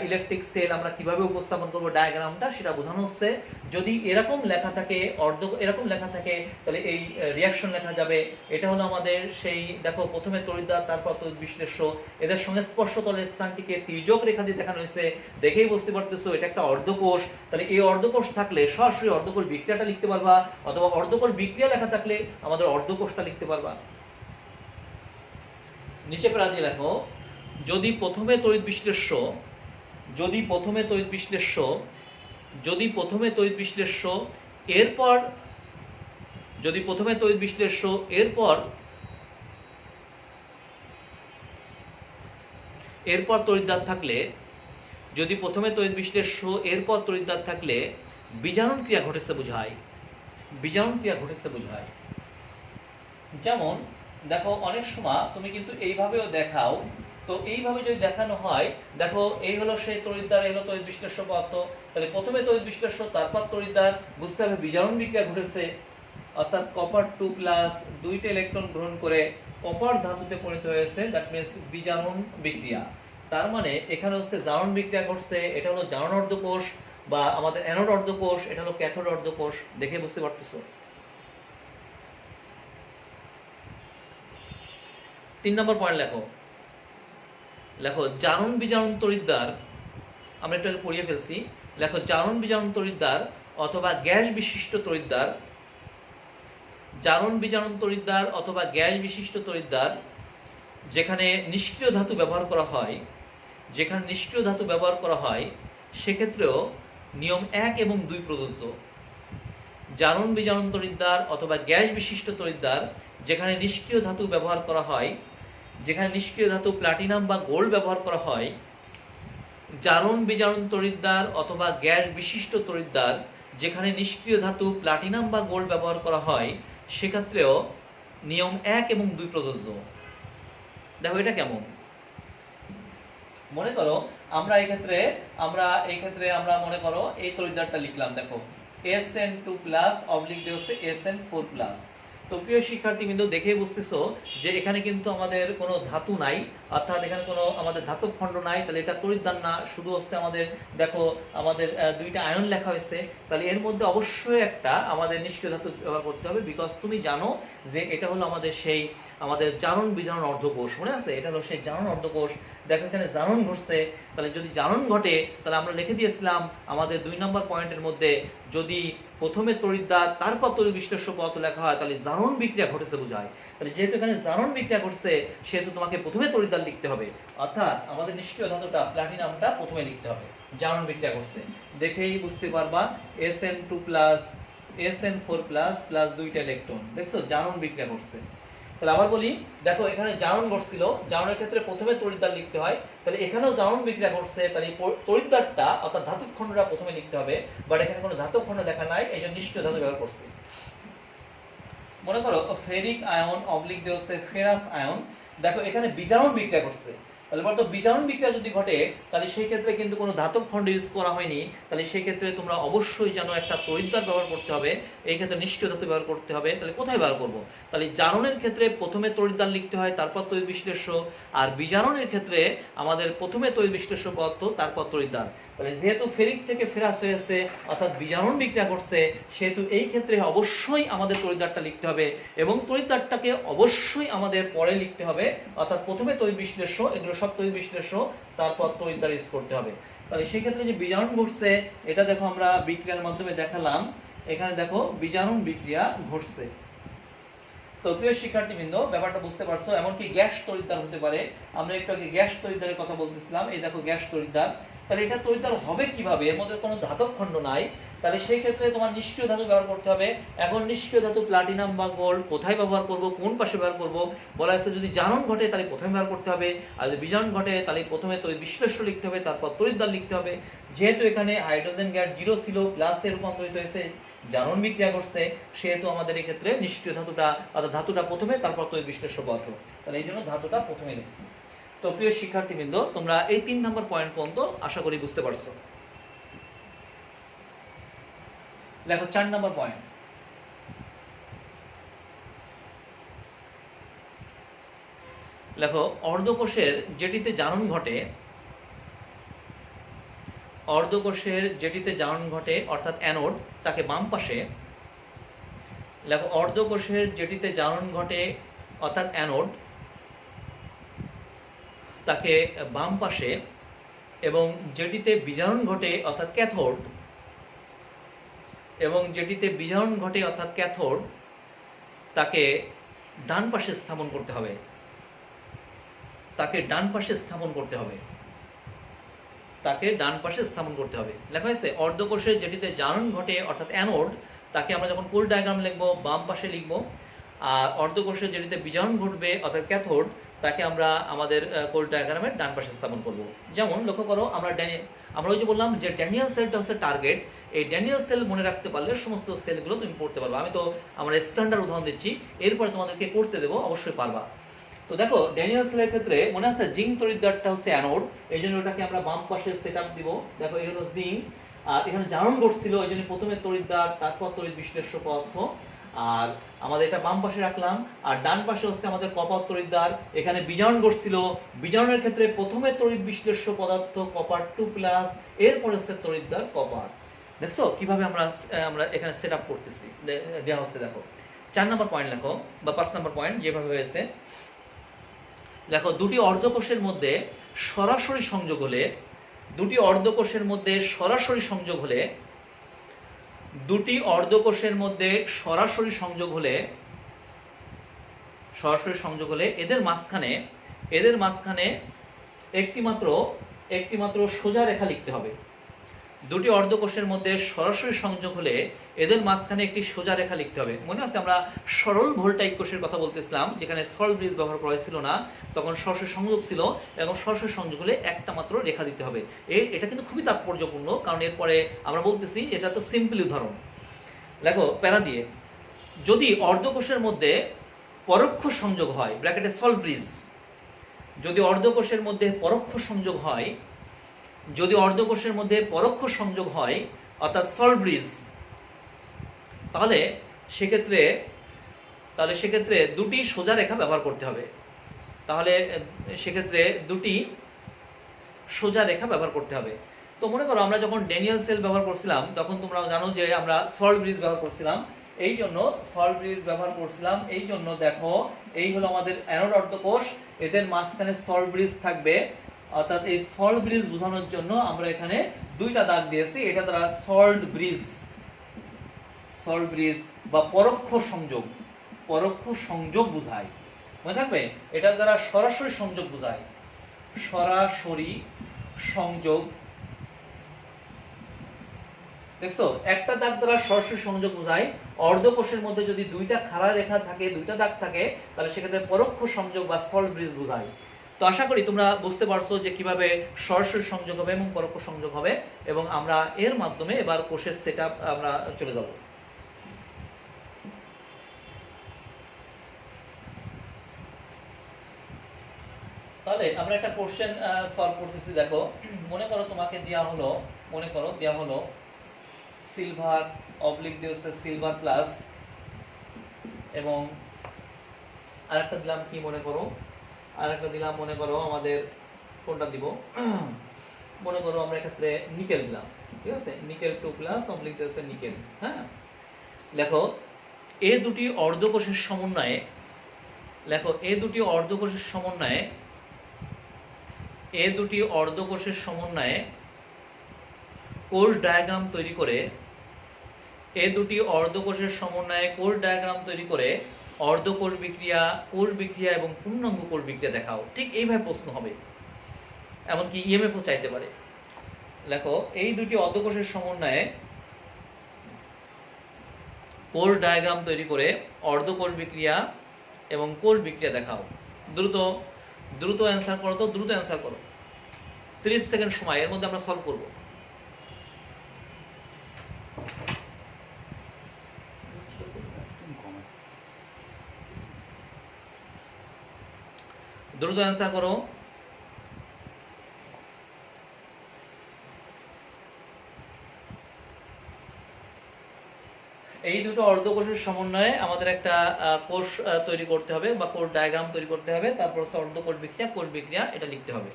ইলেকট্রিক সেল আমরা কিভাবে উপস্থাপন করব ডায়াগ্রামটা, সেটা বোঝানো হচ্ছে। যদি এরকম লেখা থাকে, এরকম লেখা থাকে, তাহলে এই রিঅ্যাকশন লেখা যাবে। এটা হলো আমাদের সেই, দেখো প্রথমে তড়িৎদ্বার, তারপর তড়িৎ বিশ্লেষ্য, এদের সঙ্গে স্পর্শতলের স্থানটিকে তির্যক রেখা দিয়ে দেখানো হয়েছে। দেখেই বুঝতে পারতেছো এটা একটা অর্ধকোষ। তাহলে এই অর্ধকোষ থাকলে সরাসরি অর্ধকোষ বিক্রিয়াটা লিখতে পারবা, অথবা অর্ধকোষ বিক্রিয়া লেখা থাকলে আমাদের অর্ধকোষটা লিখতে পারবা। নিচে প্যারা দিয়ে লেখো, যদি প্রথমে তড়িৎ বিশ্লেষ্য, যদি প্রথমে তড়িৎ বিশ্লেষ্য, যদি প্রথমে তড়িৎ বিশ্লেষ্য এরপর, যদি প্রথমে তড়িৎ বিশ্লেষ্য এরপর তড়িৎদ্বার থাকলে, যদি প্রথমে তড়িৎ বিশ্লেষ্য এরপর তড়িৎদ্বার থাকলে বিজারণ ক্রিয়া ঘটেছে বোঝায়, বিজারণ ক্রিয়া ঘটেছে বোঝায়। যেমন দেখো অনেক সময় তুমি কিন্তু এইভাবেও দেখাও, তো এইভাবে যদি দেখানো হয়, দেখো এই হলো সেই তড়িৎদ্বার, এই হলো তড়িৎ বিশ্লেষ্য পদার্থ। তাহলে প্রথমে তড়িৎ বিশ্লেষ্য তারপর তড়িৎদ্বার, বুঝতে হবে বিজারণ বিক্রিয়া ঘটেছে, অর্থাৎ কপার 2+ দুইটা ইলেকট্রন গ্রহণ করে কপার ধাতুতে পরিণত হয়েছে, দ্যাট মিন্স বিজারণ বিক্রিয়া। তার মানে এখানে হচ্ছে জারণ বিক্রিয়া ঘটছে। এটা হলো জারণ অর্ধকোষ বা আমাদের অ্যানোড অর্ধকোষ, এটা হলো ক্যাথোড অর্ধকোষ। দেখে বুঝতে পারতেছো। 3 নম্বর পয়েন্ট লেখো, লেখো জারণ বিজারণ তড়িৎদ্বার, আমরা একটু আগে পড়িয়ে ফেলছি। লেখো জারণ বিজারণ তড়িৎদ্বার অথবা গ্যাস বিশিষ্ট তড়িৎদ্বার, জারণ বিজারণ তড়িৎদ্বার অথবা গ্যাস বিশিষ্ট তড়িৎদ্বার যেখানে নিষ্ক্রিয় ধাতু ব্যবহার করা হয়, যেখানে নিষ্ক্রিয় ধাতু ব্যবহার করা হয় সেক্ষেত্রেও নিয়ম 1 এবং 2 প্রযোজ্য। জারণ বিজারণ তড়িৎদ্বার অথবা গ্যাস বিশিষ্ট তড়িৎদ্বার যেখানে নিষ্ক্রিয় ধাতু ব্যবহার করা হয়, যেখানে নিষ্ক্রিয় ধাতু প্লাটিনাম বা গোল্ড ব্যবহার করা হয়, জারণ বিজারণ তড়িৎদ্বার অথবা গ্যাস বিশিষ্ট তড়িৎদ্বার যেখানে নিষ্ক্রিয় ধাতু প্লাটিনাম বা গোল্ড ব্যবহার করা হয় সেক্ষেত্রেও নিয়ম 1 এবং 2 প্রযোজ্য। দেখো এটা কেমন, মনে করো আমরা এই ক্ষেত্রে আমরা মনে করো এই তড়িৎদ্বারটা লিখলাম, দেখো SN2+ অবলিক দিয়ে হচ্ছে SN4+। তো প্রিয় শিক্ষার্থীবৃন্দ, দেখে বুঝতেছো যে এখানে কিন্তু আমাদের কোনো ধাতু নাই, অর্থাৎ এখানে কোনো আমাদের ধাতব খণ্ড নাই। তাহলে এটা তড়িৎদ্বার না, শুধু হচ্ছে আমাদের দেখো আমাদের দুইটা আয়ন লেখা হয়েছে। তাহলে এর মধ্যে অবশ্যই একটা আমাদের নিষ্ক্রিয় ধাতু ব্যবহার করতে হবে, বিকজ তুমি জানো যে এটা হলো আমাদের সেই আমাদের জারণ বিজারণ অর্ধকোষ, মনে আছে? এটা হলো সেই জারণ অর্ধকোষ। দেখো এখানে জারণ ঘটছে, তাহলে যদি জারণ ঘটে তাহলে আমরা লিখে দিয়েছিলাম আমাদের 2 নম্বর পয়েন্টের মধ্যে, যদি প্রথমে তড়িৎদ্বার তারপর তড়িৎ বিশ্লেষ্য পদার্থ লেখা হয় তাহলে জারণ বিক্রিয়া ঘটেছে বোঝায়। তাহলে যেহেতু এখানে জারণ বিক্রিয়া ঘটছে সেহেতু তোমাকে প্রথমে তড়িৎদ্বার লিখতে হবে, অর্থাৎ আমাদের নিষ্ক্রিয় ধাতুটা প্লাটিনামটা প্রথমে লিখতে হবে। জারণ বিক্রিয়া ঘটছে দেখেই বুঝতে পারবা, SN2+ SN4+ প্লাস দুইটা ইলেকট্রন, দেখছো জারণ বিক্রিয়া ঘটছে। তাহলে আবার বলি, দেখো এখানে জারণ ঘটছিল, জারণের ক্ষেত্রে প্রথমে তড়িৎদ্বার লিখতে হয়, তাহলে এখানেও জারণ বিক্রিয়া ঘটছে, তাহলে তড়িৎদ্বারটা অর্থাৎ ধাতব খণ্ডটা প্রথমে লিখতে হবে। বাট এখানে কোনো ধাতব খণ্ড লেখা নাই, এই জন্য নিষ্ক্রিয় ধাতু ব্যবহার করছি। মনে করো ফেরিক আয়ন অবলিক দিয়ে হচ্ছে ফেরাস আয়ন, দেখো এখানে বিজারণ বিক্রিয়া ঘটছে। তাহলে বলতো বিজারণ বিক্রিয়া যদি ঘটে তাহলে সেই ক্ষেত্রে কিন্তু কোনো ধাতব খণ্ড ইউজ করা হয়নি, তাহলে সেই ক্ষেত্রে তোমরা অবশ্যই জানো একটা তড়িৎদ্বার ব্যবহার করতে হবে, এই ক্ষেত্রে নিষ্ক্রিয় ধাতু ব্যবহার করতে হবে। তাহলে কোথায় ব্যবহার করব? তাহলে জারণের ক্ষেত্রে প্রথমে তড়িৎদ্বার লিখতে হয় তারপর তড়িৎ বিশ্লেষ্য, আর বিজারণের ক্ষেত্রে আমাদের প্রথমে তড়িৎ বিশ্লেষ্য পদার্থ তারপর তড়িৎদ্বার। তাহলে যেহেতু ফেরিক থেকে ফেরাস হয়েছে অর্থাৎ বিজারণ বিক্রিয়া ঘটছে, সেহেতু এই ক্ষেত্রে অবশ্যই আমাদের তড়িৎদ্বারটা লিখতে হবে, এবং তড়িৎদ্বারটাকে অবশ্যই আমাদের পরে লিখতে হবে, অর্থাৎ প্রথমে তড়িৎ বিশ্লেষ্য, এগুলো সব তড়িৎ বিশ্লেষ্য, তারপর তড়িৎদ্বার ইউজ করতে হবে। তাহলে সেই ক্ষেত্রে যে বিজারণ ঘটছে এটা দেখো আমরা বিক্রিয়ার মাধ্যমে দেখালাম, এখানে দেখো বিজারণ বিক্রিয়া ঘটছে। তো প্রিয় শিক্ষার্থীবৃন্দ, ব্যাপারটা বুঝতে পারছো। এমনকি গ্যাস তড়িৎদ্বার হতে পারে, আমরা একটু আগে গ্যাস তড়িৎদ্বারের কথা বলতেছিলাম, এই দেখো গ্যাস তড়িৎদ্বার। তাহলে এটা তড়িৎদ্বার হবে কিভাবে? এর মধ্যে কোনো ধাতব খণ্ড নাই, তাহলে সেই ক্ষেত্রে তোমার নিষ্ক্রিয় ধাতু ব্যবহার করতে হবে। এখন নিষ্ক্রিয় ধাতু প্লাটিনাম বা গোল্ড কোথায় ব্যবহার করব, কোন পাশে ব্যবহার করব? বলা হয়েছে যদি জারণ ঘটে তাহলে প্রথমে ব্যবহার করতে হবে, আর যদি বিজারণ ঘটে তাহলে প্রথমে তড়িৎ বিশ্লেষ্য লিখতে হবে তারপর তড়িৎদ্বার লিখতে হবে। যেহেতু এখানে হাইড্রোজেন গ্যাস 0 ছিল, প্লাসে রূপান্তরিত হয়েছে, জারণ বিক্রিয়া ঘটছে, সেহেতু আমাদের এই ক্ষেত্রে নিষ্ক্রিয় ধাতুটা অর্থাৎ ধাতুটা প্রথমে তারপর তড়িৎ বিশ্লেষ্য পদার্থ, তাহলে এই জন্য ধাতুটা প্রথমে লিখছি। তো প্রিয় শিক্ষার্থীবৃন্দ, তোমরা এই 3 নম্বর পয়েন্ট পর্যন্ত আশা করি বুঝতে পারছো। দেখো 4 নম্বর পয়েন্ট। লেখো অর্ধকোষের যেটিতে জারণ ঘটে, অর্ধকোষের যেটিতে জারণ ঘটে অর্থাৎ অ্যানোড তাকে বাম পাশে, লেখো অর্ধকোষের যেটিতে জারণ ঘটে অর্থাৎ অ্যানোড তাকে বাম পাশে, এবং যেটিতে বিজারণ ঘটে অর্থাৎ ক্যাথোড, এবং যেটিতে বিজারণ ঘটে অর্থাৎ ক্যাথোড তাকে ডান পাশে স্থাপন করতে হবে, তাকে ডান পাশে স্থাপন করতে হবে, তাকে ডান পাশে স্থাপন করতে হবে। লেখা হয়েছে অর্ধকোষের যেটিতে জারণ ঘটে অর্থাৎ অ্যানোড তাকে আমরা যখন কোষ ডায়াগ্রাম লিখবো বাম পাশে লিখবো, আর অর্ধকোষের যেটিতে বিজারণ ঘটবে অর্থাৎ ক্যাথোড তাকে আমরা আমাদের কোষ ডায়াগ্রামের ডান পাশে স্থাপন করব। যেমন লক্ষ্য করো, আমরা ওই যে বললাম যে ড্যানিয়েল সেলটা হচ্ছে টার্গেট। এই ড্যানিয়েল সেল মনে রাখতে পারলে সমস্ত সেলগুলো তুমি পড়তে পারবে। আমি তো আমার স্ট্যান্ডার্ড উদাহরণ দিচ্ছি, এরপরে তোমাদেরকে করতে দেবো, অবশ্যই পারবা। তো দেখো ড্যানিয়েল সেলের ক্ষেত্রে মনে আছে জিঙ্ক তড়িৎদ্বারটা হচ্ছে অ্যানোড, এই জন্য ওটাকে আমরা বাম পাশে সেট আপ দিব। দেখো এই হলো জিঙ্ক, আর এখানে জারণ ঘটছিল এই জন্য প্রথমে তড়িৎদ্বার, তারপর তড়িৎ বিশ্লেষ্য পদার্থ, আর আমাদের এটা বাম পাশে রাখলাম। আর ডান পাশে হচ্ছে আমাদের কপার তড়িৎদ্বার, এখানে বিজারণ ঘটছিল, বিজারণের ক্ষেত্রে প্রথমে তড়িৎ বিশ্লেষ্য পদার্থ কপার 2+, এরপরে হচ্ছে তড়িৎদ্বার কপার। দেখছো কিভাবে আমরা আমরা এখানে সেট আপ করতেছি, দেওয়া হচ্ছে। দেখো 4 নম্বর পয়েন্ট লেখো, বা 5 নম্বর পয়েন্ট যেভাবে হয়েছে। দেখো দুটি অর্ধকোষের মধ্যে সরাসরি সংযোগ হলে, দুটি অর্ধকোষের মধ্যে সরাসরি সংযোগ হলে, দুটি অর্ধকোষের মধ্যে সরাসরি সংযোগ হলে, সরাসরি সংযোগ হলে এদের মাঝখানে একটি মাত্র সোজা রেখা লিখতে হবে। দুটি অর্ধকোষের মধ্যে সরাসরি সংযোগ হলে এদের মাঝখানে একটি সোজা রেখা লিখতে হবে। মনে আছে আমরা সরল ভোল্টাইক কোষের কথা বলতেছিলাম, যেখানে সরল ব্রিজ ব্যবহার করা হয়েছিল না, তখন সরাসরি সংযোগ ছিল, এবং সরাসরি সংযোগ হলে একটা মাত্র রেখা দিতে হবে। এটা কিন্তু খুবই তাৎপর্যপূর্ণ, কারণ এরপরে আমরা বলতেছি, এটা তো সিম্পল উদাহরণ। দেখো প্যারা দিয়ে, যদি অর্ধকোষের মধ্যে পরোক্ষ সংযোগ হয়, ব্র্যাকেটে সরল ব্রিজ, যদি অর্ধকোষের মধ্যে পরোক্ষ সংযোগ হয়, যদি অর্ধকোষের মধ্যে পরোক্ষ সংযোগ হয় অর্থাৎ সরল ব্রিজ, তাহলে সেক্ষেত্রে দুটি সোজা রেখা ব্যবহার করতে হবে। তাহলে সেক্ষেত্রে দুটি সোজা রেখা ব্যবহার করতে হবে। তো মনে করো আমরা যখন ড্যানিয়েল সেল ব্যবহার করছিলাম, তখন তোমরা জানো যে আমরা সরল ব্রিজ ব্যবহার করছিলাম। এই জন্য সরল ব্রিজ ব্যবহার করছিলাম, এই জন্য দেখো এই হলো আমাদের অ্যানোড অর্ধকোষ, এদের মাঝখানে সরল ব্রিজ থাকবে। অর্থাৎ এই সল্ট ব্রিজ বোঝানোর জন্য আমরা এখানে দুইটা দাগ দিয়েছি, এটা দ্বারা সল্ট ব্রিজ বা পরোক্ষ সংযোগ বোঝায়। মনে থাকবে, এটা দ্বারা সরাসরি সংযোগ বোঝায়, সরাসরি সংযোগ। দেখছো একটা দাগ দ্বারা সরাসরি সংযোগ বোঝায়। অর্ধকোষের মধ্যে যদি দুইটা খাড়া রেখা থাকে, দুইটা দাগ থাকে, তাহলে সেক্ষেত্রে পরোক্ষ সংযোগ বা সল্ট ব্রিজ বোঝায়। তো আশা করি তোমরা বুঝতে পারছো যে কিভাবে সরাসরি সংযোগ হবে এবং পরোক্ষ সংযোগ হবে, এবং আমরা এর মাধ্যমে এবার কোষের সেটআপ আমরা চলে যাব। তাহলে আমরা একটা কোশ্চেন সলভ করতেছি। দেখো মনে করো তোমাকে দেওয়া হলো সিলভার অবলিক দিয়েছে সিলভার প্লাস, এবং আরেকটা দিলাম কি মনে করো, আরেকটা দিলাম মনে করো আমাদের কোনটা দিব, মনে করো আমরা এক্ষেত্রে নিকেল দিলাম, ঠিক আছে, নিকেল 2+ অবলিক দিয়েছে নিকেল। হ্যাঁ, লেখো এ দুটি অর্ধকোষের সমন্বয়ে, লেখো এ দুটি অর্ধকোষের সমন্বয়ে কোষ ডায়াগ্রাম তৈরি করে, অর্ধকোষ বিক্রিয়া, কোষ বিক্রিয়া এবং পূর্ণাঙ্গ কোষ বিক্রিয়া দেখাও। ঠিক এইভাবে প্রশ্ন হবে, এমনকি ইএমএফও চাইতে পারে। লেখো এই দুটি অর্ধকোষের সমন্বয়ে কোষ ডায়াগ্রাম তৈরি করে অর্ধকোষ বিক্রিয়া এবং কোষ বিক্রিয়া দেখাও। দ্রুত অ্যান্সার করো, তো দ্রুত অ্যান্সার করো, 30 সেকেন্ড সময়, এর মধ্যে আমরা সলভ করব। দ্রুত অ্যান্সার করো। এই দুটো অর্ধকোষের সমন্বয়ে আমাদের একটা কোষ তৈরি করতে হবে বা কোষ ডায়াগ্রাম তৈরি করতে হবে, তারপর হচ্ছে অর্ধকোষ বিক্রিয়া, কোষ বিক্রিয়া এটা লিখতে হবে।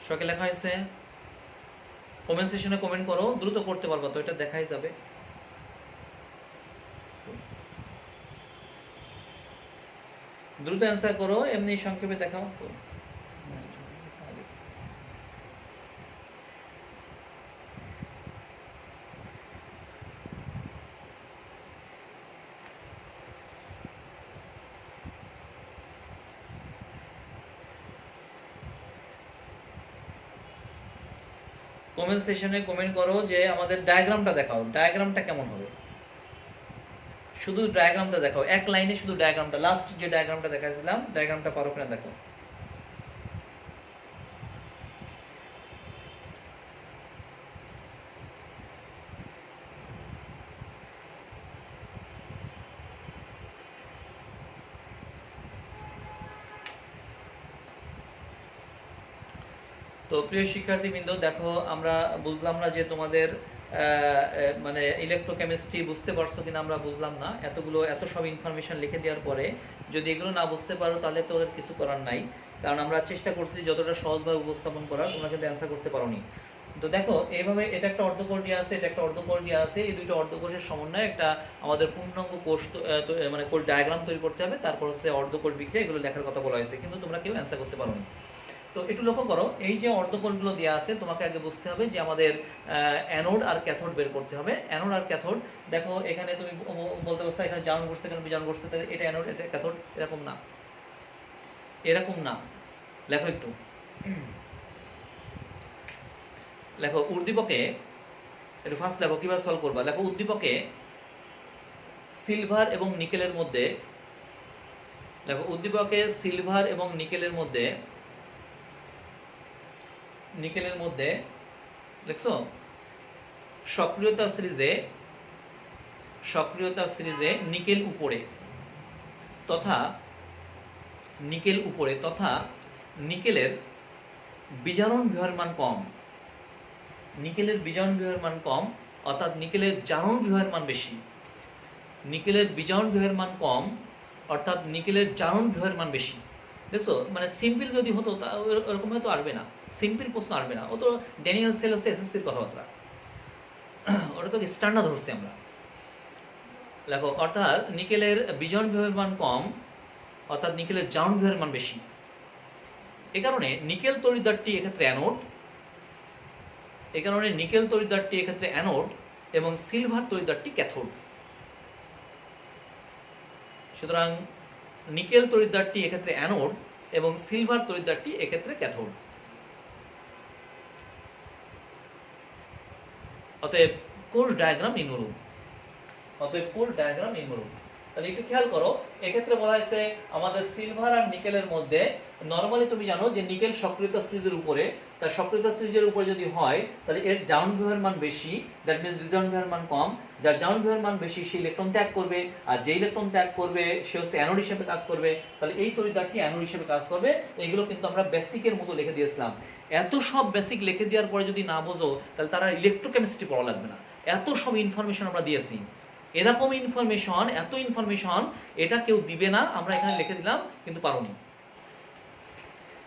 সকালে লেখা হয়েছে, কমেন্ট সেকশনে কমেন্ট করো, দ্রুত করতে পারবা তো, এটা দেখাই যাবে। দ্রুত অ্যান্সার করো, এমনি সংক্ষেপে দেখাও। কমেন্ট সেকশনে কমেন্ট করো যে আমাদের ডায়াগ্রামটা দেখাও, ডায়াগ্রামটা কেমন হবে, শুধু ডায়াগ্রামটা দেখাও, এক লাইনে শুধু ডায়াগ্রামটা, লাস্ট যে ডায়াগ্রামটা দেখাইছিলাম ডায়াগ্রামটা পারো কিনা দেখো। তো প্রিয় শিক্ষার্থীবৃন্দ, দেখো আমরা বুঝলাম না যে তোমাদের মানে ইলেকট্রোকেমিস্ট্রি বুঝতে পারছো কিনা আমরা বুঝলাম না। এতগুলো এত সব ইনফরমেশন লিখে দেওয়ার পরে যদি এগুলো না বুঝতে পারো তাহলে তো ওদের কিছু করার নাই, কারণ আমরা চেষ্টা করছি যতটা সহজভাবে উপস্থাপন করার, তোমরা কিন্তু অ্যান্সার করতে পারোনি। তো দেখো এইভাবে এটা একটা অর্ধকোষ দিয়ে আছে, এটা একটা অর্ধকোষ দিয়ে আছে, এই দুটো অর্ধকোষের সমন্বয়ে একটা আমাদের পূর্ণাঙ্গ কোষ মানে কোষ ডায়াগ্রাম তৈরি করতে হবে, তারপর হচ্ছে অর্ধকোষ বিক্রিয়া, এগুলো লেখার কথা বলা হয়েছে, কিন্তু তোমরা কেউ অ্যান্সার করতে পারোনি। তো একটু লক্ষ্য করো, এই যে অর্ধকোষগুলো দেওয়া আছে তোমাকে আগে বুঝতে হবে যে আমাদের অ্যানোড আর ক্যাথোড বের করতে হবে। অ্যানোড আর ক্যাথোড, দেখো এখানে তুমি বলতে পারছো এখানে জারণ ঘটছে, এখানে বিজারণ ঘটছে, তাহলে এটা অ্যানোড এটা ক্যাথোড, এরকম না, এরকম না। লেখো একটু, লেখো উদ্দীপকে, এটা ফার্স্ট লেখো কিভাবে সলভ করবা। লেখো উদ্দীপকে সিলভার এবং নিকেলের মধ্যে, লেখো উদ্দীপকে সিলভার এবং নিকেলের মধ্যে, নিকেলের মধ্যে লিখছো সক্রিয়তা সিরিজে নিকেল উপরে তথা নিকেলের বিজারণ বিভবের মান কম, নিকেলের বিজারণ বিভবের মান কম, অর্থাৎ নিকেলের জারণ বিভবের মান বেশি। নিকেলের বিজারণ বিভবের মান কম অর্থাৎ নিকেলের জারণ বিভবের মান বেশি। দেখছো, মানে সিম্পল যদি হতো ওরকম হয়তো আসবে না, সিম্পল প্রশ্ন আসবে না, ও তো ড্যানিয়েল সেল হচ্ছে এসএসসির কথাবার্তা, ওটা তো স্ট্যান্ডার্ড ধরছি আমরা। দেখো, অর্থাৎ নিকেলের বিজারণ বিভবের মান কম অর্থাৎ নিকেলের জারণ বিভবের মান বেশি। এ কারণে নিকেল তড়িৎদ্বারটি এক্ষেত্রে অ্যানোড, এবং সিলভার তড়িৎদ্বারটি ক্যাথোড। সুতরাং নিকেল তড়িৎদ্বারটি এক্ষেত্রে অ্যানোড এবং সিলভার তড়িৎদ্বারটি এক্ষেত্রে ক্যাথোড। অতএব কোষ ডায়াগ্রাম নিম্নরূপ। তাহলে একটু খেয়াল করো, এক্ষেত্রে বলা হয়েছে আমাদের সিলভার আর নিকেলের মধ্যে, নরমালি তুমি জানো যে নিকেল সক্রিয়তা সিরিজের উপরে, তার সক্রিয়তা সিরিজের উপরে যদি হয় তাহলে এর জারণ বিভবের মান বেশি, দ্যাট মিন্স বিজারণ বিভবের মান কম। যার জারণ বিভবের মান বেশি সে ইলেকট্রন ত্যাগ করবে, আর যে ইলেকট্রন ত্যাগ করবে সে হচ্ছে অ্যানোড হিসেবে কাজ করবে, তাহলে এই তড়িৎদ্বারটি অ্যানোড হিসেবে কাজ করবে। এগুলো কিন্তু আমরা বেসিকের মতো লিখে দিয়েছিলাম। এত সব বেসিক লিখে দেওয়ার পরে যদি না বোঝো তাহলে তারা ইলেকট্রোকেমিস্ট্রি পড়া লাগবে না। এত সব ইনফরমেশন আমরা দিয়েছি, এরকম ইনফরমেশন, এত ইনফরমেশন এটা কেউ দিবে না, আমরা এখানে লিখে দিলাম কিন্তু পারোনি।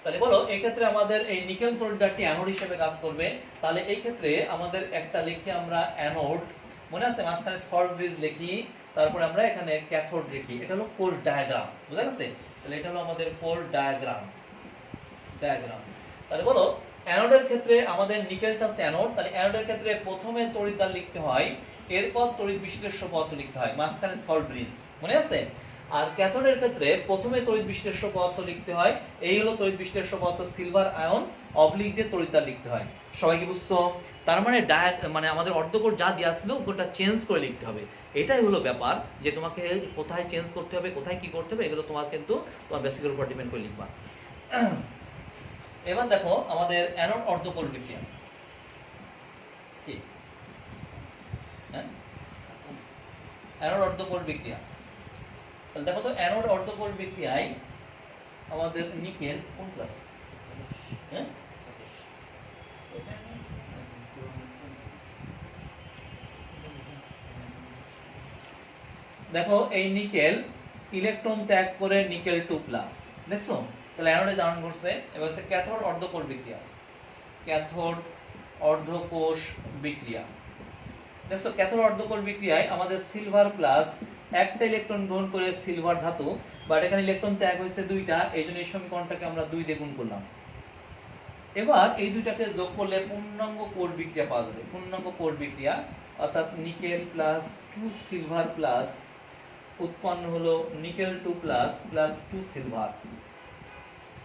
তাহলে বলো এক্ষেত্রে আমাদের এই নিকেল তড়িৎদ্বারটি অ্যানোড হিসেবে কাজ করবে, তাহলে এই ক্ষেত্রে আমাদের একটা লিখি আমরা অ্যানোড, মনে আছে মাঝখানে সল্ট ব্রিজ লিখি, তারপরে আমরা এখানে ক্যাথোড লিখি, এটা হলো কোষ ডায়াগ্রাম, বুঝা গেছে? তাহলে এটা হলো আমাদের কোষ ডায়াগ্রাম। তাহলে বলো অ্যানোডের ক্ষেত্রে আমাদের নিকেলটা হচ্ছে অ্যানোড, তাহলে অ্যানোডের ক্ষেত্রে প্রথমে তড়িৎদ্বার লিখতে হয়, এরপর তড়িৎ বিশ্লেষ্য পদার্থ লিখতে হয়, মাঝখানে সল্ট ব্রিজ, মনে আছে? আর ক্যাথোডের ক্ষেত্রে প্রথমে তড়িৎ বিশ্লেষ্য পদার্থ লিখতে হয়, এই হলো তড়িৎ বিশ্লেষ্য পদার্থ সিলভার আয়ন, অবলিক দিয়ে তড়িৎদ্বার লিখতে হয়। সবাই কি বুঝছো? তার মানে মানে আমাদের অর্ধকোষ যা দেওয়া ছিল ওটা চেঞ্জ করে লিখতে হবে, এটাই হলো ব্যাপার, যে তোমাকে কোথায় চেঞ্জ করতে হবে, কোথায় কি করতে হবে, এগুলো তোমার কিন্তু তোমার বেসিকের উপর ডিপেন্ড করে লিখবা। এবার দেখো আমাদের অ্যানোড অর্ধকোষ বিক্রিয়া কি, অ্যানোড অর্ধকোষ বিক্রিয়া। দেখো তো অ্যানোড অর্ধপর বিক্রিয়ায় আমাদের নিকেল কোন ক্লাস? হ্যাঁ, দেখো এই নিকেল ইলেকট্রন ত্যাগ করে নিকেল 2+, দেখছো? তাহলে অ্যানোডে ধারণ করছে। এবার হচ্ছে ক্যাথোড অর্ধকোষ বিক্রিয়া, ক্যাথোড অর্ধকোষ বিক্রিয়া। দেখছো ক্যাথোড অর্ধকোষ বিক্রিয়ায় আমাদের সিলভার প্লাস একটা ইলেকট্রন গ্রহণ করে সিলভার ধাতু, বাট এখানে ইলেকট্রন ত্যাগ হয়েছে 2টা, এই জন্য এই সমীকরণটাকে আমরা 2 দিয়ে গুণ করলাম। এবার এই দুইটাকে যোগ করলে পূর্ণাঙ্গ কোর বিক্রিয়া পাওয়া যাবে। পূর্ণাঙ্গ কোর বিক্রিয়া অর্থাৎ নিকেল প্লাস 2 সিলভার প্লাস উৎপন্ন হলো নিকেল 2+ প্লাস 2 সিলভার।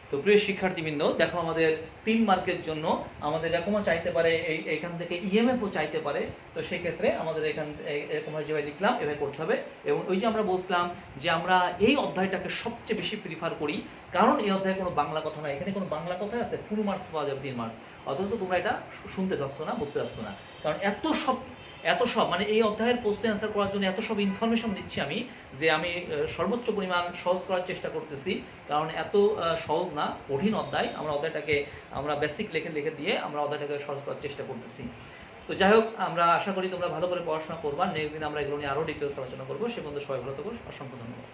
তো প্রিয় শিক্ষার্থীবৃন্দ, দেখো আমাদের 3 মার্কের জন্য আমাদের এরকমও চাইতে পারে, এইখান থেকে ইএমএফও চাইতে পারে। তো সেই ক্ষেত্রে আমাদের এখান এরকম যেভাবে লিখলাম এভাবে করতে হবে। এবং ওই যে আমরা বলছিলাম যে আমরা এই অধ্যায়টাকে সবচেয়ে বেশি প্রিফার করি, কারণ এই অধ্যায়ে কোনো বাংলা কথা নাই। এখানে কোনো বাংলা কথা আছে, ফুল মার্কস পাওয়া যাবে 3 মার্কস, অথচ তোমরা এটা শুনতে চাচ্ছ না, বুঝতে চাচ্ছ না। কারণ এত সব মানে এই অধ্যায়ের প্রশ্ন অ্যান্সার করার জন্য এত সব ইনফরমেশন দিচ্ছি আমি, যে আমি সর্বোচ্চ পরিমাণ সহজ করার চেষ্টা করতেছি। কারণ এত সহজ না, কঠিন অধ্যায়। আমরা অধ্যায়টাকে আমরা বেসিক লিখে দিয়ে আমরা অধ্যায়টাকে সহজ করার চেষ্টা করতেছি। তো যাই হোক, আমরা আশা করি তোমরা ভালো করে পড়াশোনা করবা। নেক্সট দিন আমরা এগুলো নিয়ে আরও ডিটেলস আলোচনা করবো। সে পর্যন্ত সবাই ভালো থাকো। অসংখ্য ধন্যবাদ।